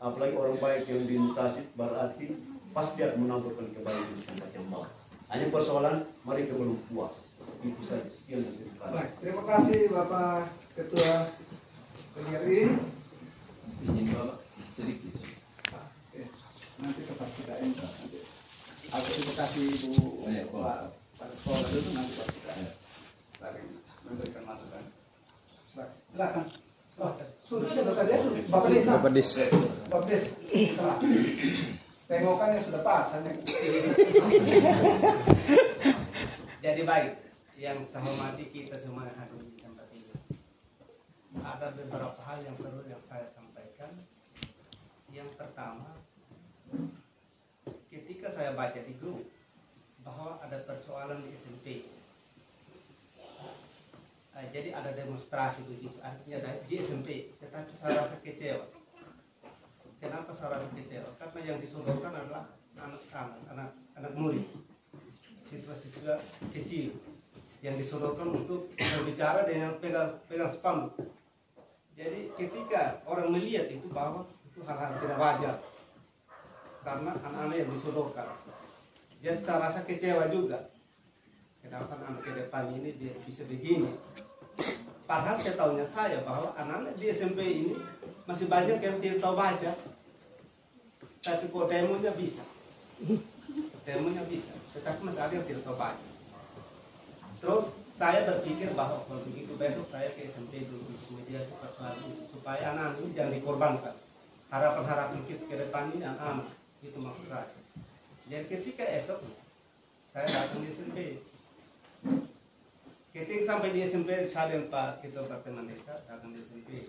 apalagi orang baik yang dimutasi berarti pasti akan menampilkan kebaikan di tempat yang bawah. Hanya persoalan mereka belum puas. Itu saja. Sekian dan terima kasih. Terima kasih Bapak Ketua PGRI. Izin Bapak sedikit. Oke. Nanti tetap kita enter. Aku terima kasih Bu Pak Sekolah dulu nanti kita saling memberikan masukan. Silakan. Oh, sudah saja. Bapak Desa. Bapak Desa. Bapak Desa. Tengokannya sudah pas hanya. Jadi baik, yang saya hormati kita semua yang hadir di tempat ini. Ada beberapa hal yang perlu yang saya sampaikan. Yang pertama, ketika saya baca di grup bahwa ada persoalan di SMP. Jadi ada demonstrasi begitu, artinya di SMP, tetapi saya rasa kecewa. Kenapa saya rasa kecewa? Karena yang disodorkan adalah anak murid, siswa-siswa kecil yang disodorkan untuk berbicara dengan pegang spanduk. Jadi ketika orang melihat itu bahwa itu hal-hal tidak wajar karena anak-anak yang disodorkan. Jadi saya rasa kecewa juga. Kenapa anak ke depan ini dia bisa begini? Padahal setahunya saya bahwa anak-anak di SMP ini masih banyak yang tidak tahu baca. Tapi kok demonya bisa. Demonya bisa. Tetapi masih ada yang tidak tahu baca. Terus saya berpikir bahwa kalau begitu besok saya ke SMP dulu media seperti itu supaya anak-anak ini jangan dikorbankan. Harapan-harapan kita ke depan ini anak-anak. Itu maksud saya. Jadi ketika esok saya datang di SMP. Ketika sampai di SMP, saya dan Pak Ketua Pertemuan Desa datang di SMP.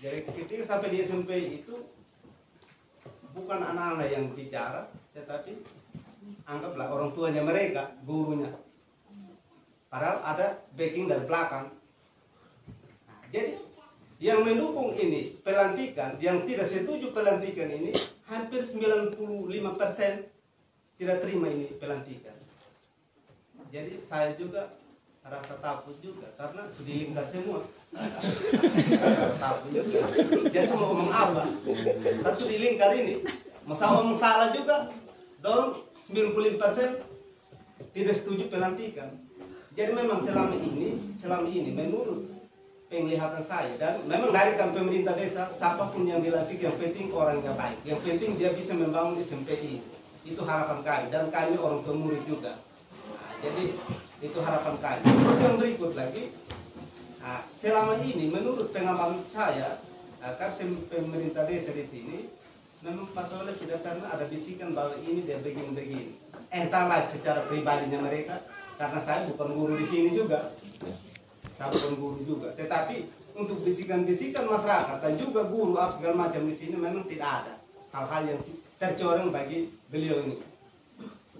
Jadi ketika sampai di SMP itu bukan anak-anak yang bicara, tetapi anggaplah orang tuanya mereka, gurunya. Padahal ada backing dari belakang. Nah, jadi yang mendukung ini pelantikan, yang tidak setuju pelantikan ini hampir 95% tidak terima ini pelantikan. Jadi saya juga rasa takut juga karena sudah lingkar semua. Takut juga. Jadi semua ngomong apa? Kan sudah lingkar ini. Masa ngomong salah juga. Dorong 95% tidak setuju pelantikan. Jadi memang selama ini menurut penglihatan saya dan memang dari kan pemerintah desa siapapun yang dilantik yang penting orangnya baik. Yang penting dia bisa membangun SMP ini. Itu harapan kami dan kami orang tua murid juga. Jadi itu harapan kami. Terus yang berikut lagi, selama ini menurut pengalaman saya, pemerintah desa di sini memang masalah tidak karena ada bisikan bahwa ini dia begini-begini. Entahlah secara pribadinya mereka, karena saya bukan guru di sini juga, saya bukan guru juga. Tetapi untuk bisikan-bisikan masyarakat dan juga guru segala macam di sini memang tidak ada hal-hal yang tercoreng bagi beliau ini.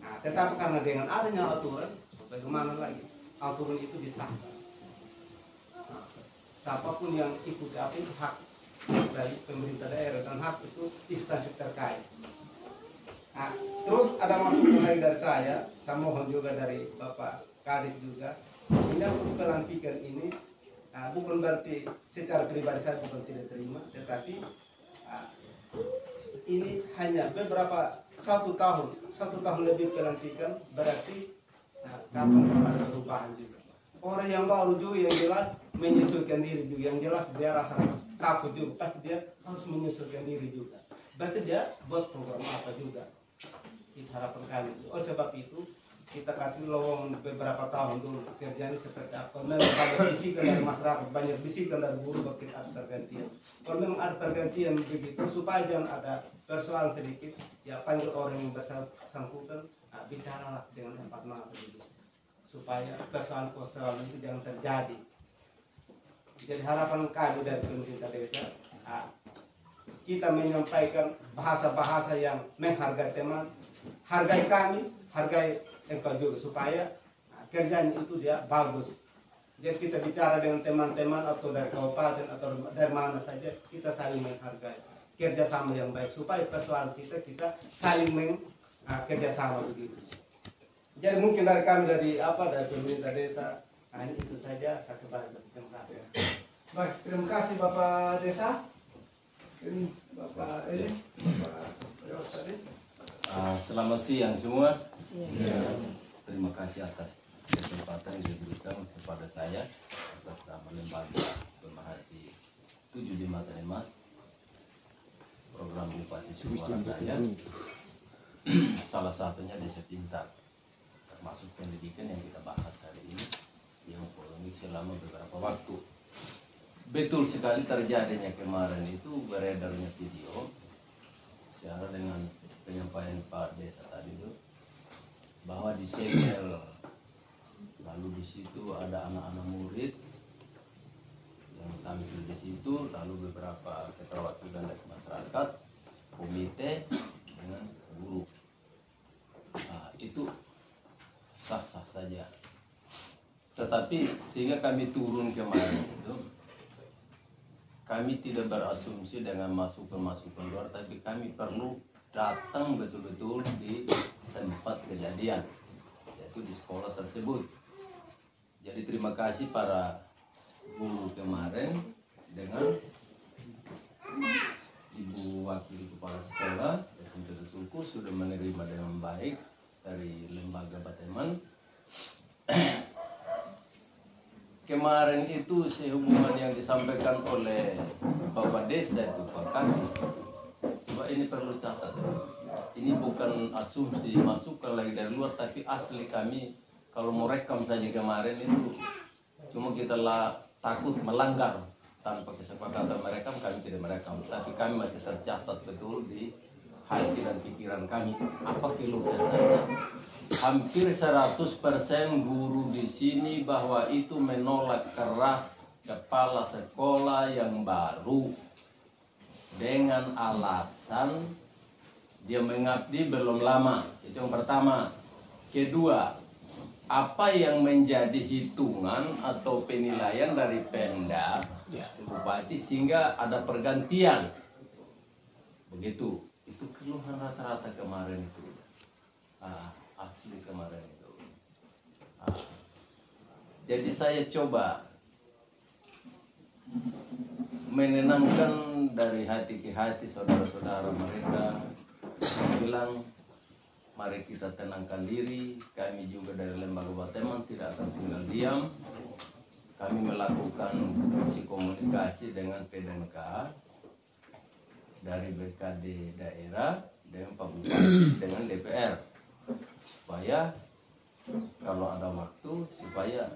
Nah, tetapi karena dengan adanya aturan, bagaimana lagi aturan itu disahkan. Nah, siapapun yang ikut apa itu hak dari pemerintah daerah dan hak itu instansi terkait. Nah, terus ada masukan lagi dari saya mohon juga dari Bapak Kadis juga, ini untuk pelantikan ini bukan berarti secara pribadi saya bukan tidak terima, tetapi ini hanya beberapa satu tahun lebih pelantikan berarti kapan ada perubahan juga. Orang yang baru juga yang jelas menyesuaikan diri juga, yang jelas dia rasa takut juga, pasti dia harus menyesuaikan diri juga. Berarti dia buat program apa juga. Itu harapan kami. Oleh sebab itu kita kasih lowongan beberapa tahun dulu kerjanya seperti apa. Memang banyak bisikan dari masyarakat, banyak bisikan dari guru bahwa kita ada pergantian. Kalau memang ada pergantian begitu supaya jangan ada persoalan sedikit, ya panggil orang yang bersangkutan, bicaralah dengan empat mata begitu. Supaya persoalan itu jangan terjadi. Jadi harapan kami dari pemerintah desa, kita menyampaikan bahasa-bahasa yang menghargai teman, hargai kami, hargai engkau juga, supaya kerjanya itu dia bagus. Jadi kita bicara dengan teman-teman atau dari kabupaten atau dari mana saja, kita saling menghargai kerjasama yang baik supaya persoalan kita saling kerjasama begitu. Jadi mungkin dari kami dari pemerintah desa, ini itu saja saya kembali. Terima kasih. Baik, terima kasih Bapak Desa. Ini Bapak Yos tadi. Selamat siang semua. Terima kasih atas kesempatan yang diberikan kepada saya atas nama Lembaga Pemerhati 7 Jembatan Emas, program Bupati Sumatera Daya. Salah satunya Desa Pintar, termasuk pendidikan yang kita bahas hari ini yang polemik selama beberapa waktu. Betul sekali terjadinya kemarin itu beredarnya video secara dengan penyampaian Pak Desa tadi itu bahwa di segel, lalu di situ ada anak-anak murid yang tampil di situ, lalu beberapa keterwakilan dari masyarakat, komite dengan guru. Nah, itu sah-sah saja. Tetapi sehingga kami turun kemarin itu, kami tidak berasumsi dengan masukan-masukan luar, tapi kami perlu datang betul-betul di tempat kejadian, yaitu di sekolah tersebut. Jadi terima kasih para guru kemarin dengan Ibu Wakil Kepala Sekolah SMP Tuku sudah menerima dengan baik dari Lembaga Bateman. Kemarin itu sehubungan yang disampaikan oleh Bapak Desa itu Pak Kami, sebab ini perlu catat. Ini bukan asumsi masukan lagi dari luar, tapi asli kami kalau mau rekam saja kemarin itu cuma kita takut melanggar tanpa kesepakatan merekam, kami tidak merekam, tapi kami masih tercatat betul di hati dan pikiran kami. Apa keluh kesahnya? Hampir 100% guru di sini bahwa itu menolak keras kepala sekolah yang baru dengan alasan dia mengabdi belum lama. Itu yang pertama. Kedua, apa yang menjadi hitungan atau penilaian dari Pemda Bupati sehingga ada pergantian. Begitu. Itu keluhan rata-rata kemarin itu. Asli kemarin itu. Jadi saya coba menenangkan dari hati ke hati saudara-saudara mereka, bilang mari kita tenangkan diri. Kami juga dari Lembaga Bateman tidak akan tinggal diam. Kami melakukan komunikasi dengan PDNK dari BKD daerah dengan Pak Bupati dengan DPR supaya kalau ada waktu supaya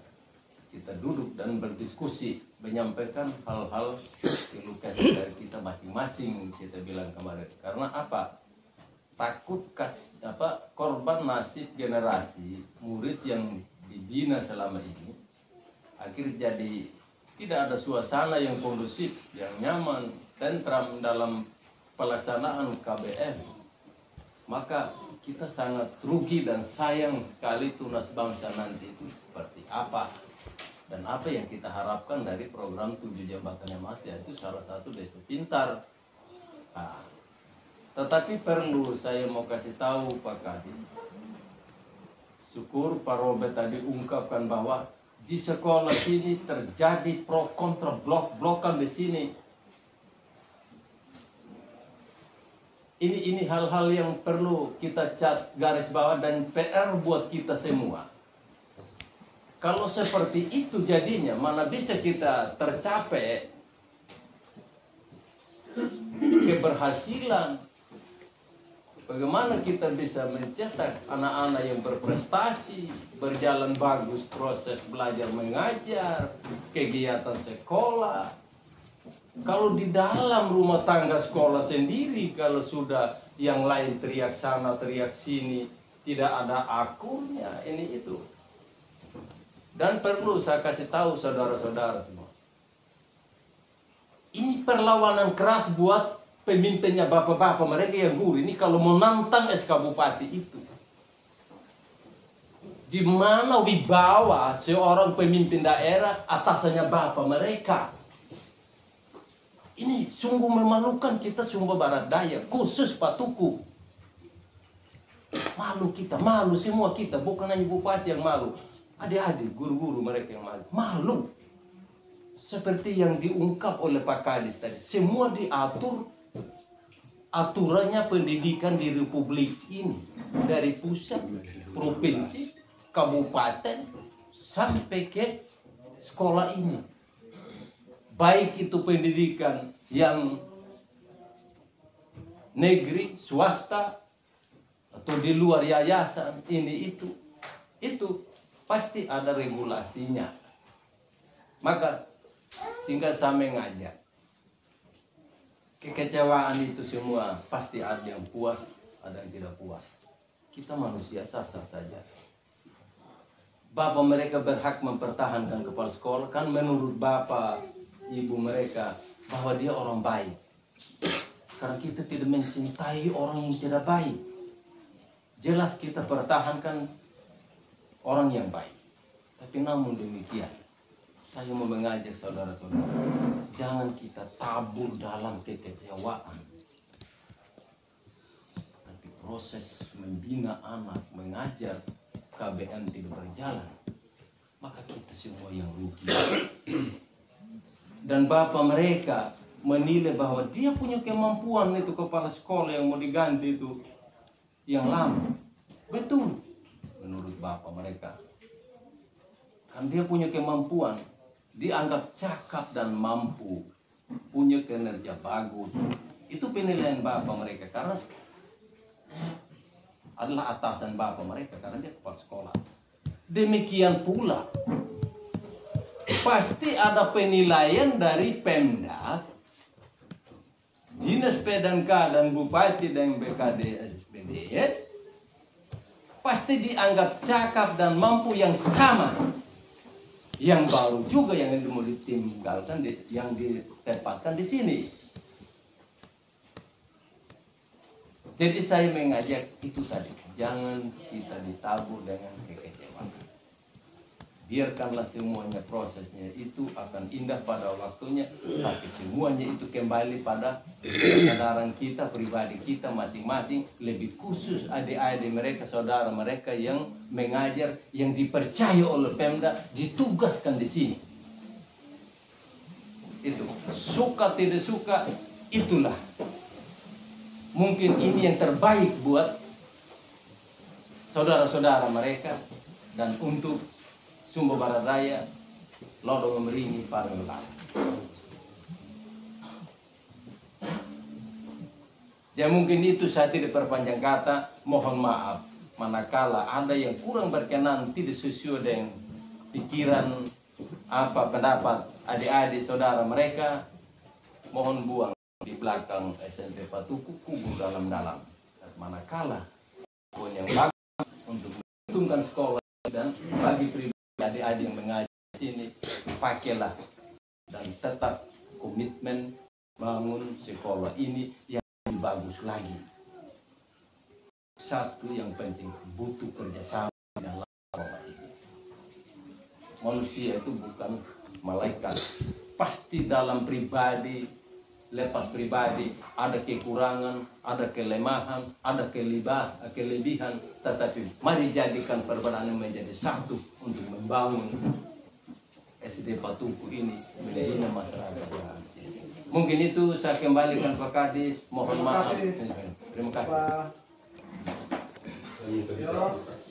kita duduk dan berdiskusi, menyampaikan hal-hal keluh kesah dari kita masing-masing, kita bilang kemarin. Karena apa? Takut korban nasib generasi murid yang dibina selama ini akhir jadi tidak ada suasana yang kondusif, yang nyaman, tentram dalam pelaksanaan KBM. Maka kita sangat rugi dan sayang sekali tunas bangsa nanti itu seperti apa. Dan apa yang kita harapkan dari program 7 Jembatan Emas, yaitu salah satu desa pintar. Nah, tetapi perlu saya mau kasih tahu Pak Kadis, syukur Pak Robert tadi ungkapkan bahwa di sekolah sini terjadi pro kontra blok-blokan di sini. Ini hal-hal yang perlu kita cat garis bawah dan PR buat kita semua. Kalau seperti itu jadinya, mana bisa kita tercapai keberhasilan? Bagaimana kita bisa mencetak anak-anak yang berprestasi, berjalan bagus proses belajar mengajar, kegiatan sekolah. Kalau di dalam rumah tangga sekolah sendiri, kalau sudah yang lain teriak sana, teriak sini, tidak ada akurnya, ini itu. Dan perlu saya kasih tahu saudara-saudara semua. Ini perlawanan keras buat pemimpinnya bapak-bapak mereka yang guru. Ini kalau mau nantang SK Bupati itu. Di mana wibawa seorang pemimpin daerah atasannya bapak mereka. Ini sungguh memalukan kita Sumba Barat Daya, khusus Pak Tuku. Malu kita, malu semua kita, bukan hanya bupati yang malu. Adik-adik, guru-guru mereka yang malu. Malu. Seperti yang diungkap oleh Pak Kadis tadi. Semua diatur aturannya pendidikan di Republik ini. Dari pusat, provinsi, kabupaten, sampai ke sekolah ini. Baik itu pendidikan yang negeri, swasta, atau di luar yayasan, ini itu pasti ada regulasinya. Maka sehingga saya mengajak, kekecewaan itu semua pasti ada yang puas, ada yang tidak puas. Kita manusia sah-sah saja. Bapak mereka berhak mempertahankan kepala sekolah, kan menurut bapak ibu mereka bahwa dia orang baik. Karena kita tidak mencintai orang yang tidak baik. Jelas kita pertahankan orang yang baik. Tapi namun demikian, saya mau mengajak saudara-saudara, jangan kita tabur dalam kekecewaan. Tapi proses membina anak, mengajar, KBM tidak berjalan, maka kita semua yang rugi. Dan bapak mereka menilai bahwa dia punya kemampuan, itu kepala sekolah yang mau diganti itu yang lama. Betul menurut bapak mereka. Kan dia punya kemampuan, dianggap cakap dan mampu, punya kinerja bagus. Itu penilaian bapak mereka, karena adalah atasan bapak mereka, karena dia kepala sekolah. Demikian pula pasti ada penilaian dari Pemda, Dinas PDNK dan Bupati dan BKD SPD, pasti dianggap cakap dan mampu yang sama. Yang baru juga yang mau ditinggalkan, yang ditempatkan di sini. Jadi saya mengajak itu tadi, jangan kita ditabur dengan kekecewaan. Biarkanlah semuanya prosesnya itu akan indah pada waktunya, tapi semuanya itu kembali pada kesadaran kita, pribadi kita masing-masing, lebih khusus adik-adik mereka, saudara mereka yang mengajar, yang dipercaya oleh Pemda, ditugaskan di sini. Itu suka tidak suka, itulah mungkin ini yang terbaik buat saudara-saudara mereka dan untuk Sumba Barat Daya, Lodong Meringi, Paranggelar. Ya mungkin itu saya tidak perpanjang kata, mohon maaf. manakala ada yang kurang berkenan tidak sesuai dengan pikiran apa pendapat adik-adik saudara mereka, mohon buang di belakang SMP Patuku, kubur dalam-dalam. Manakala pun yang bagus untuk menguntungkan sekolah dan bagi pribadi adik-adik yang mengajar di sini, pakailah dan tetap komitmen bangun sekolah ini yang lebih bagus lagi. Satu yang penting, butuh kerjasama dalam sekolah ini. Manusia itu bukan malaikat. Pasti dalam pribadi, lepas pribadi, ada kekurangan, ada kelemahan, ada kelebihan. Tetapi mari jadikan perbedaan menjadi satu untuk membangun SD Patuku ini menjadi masyarakat. Mungkin itu saya kembalikan Pak Kadis. Mohon maaf. Terima kasih. Terima kasih.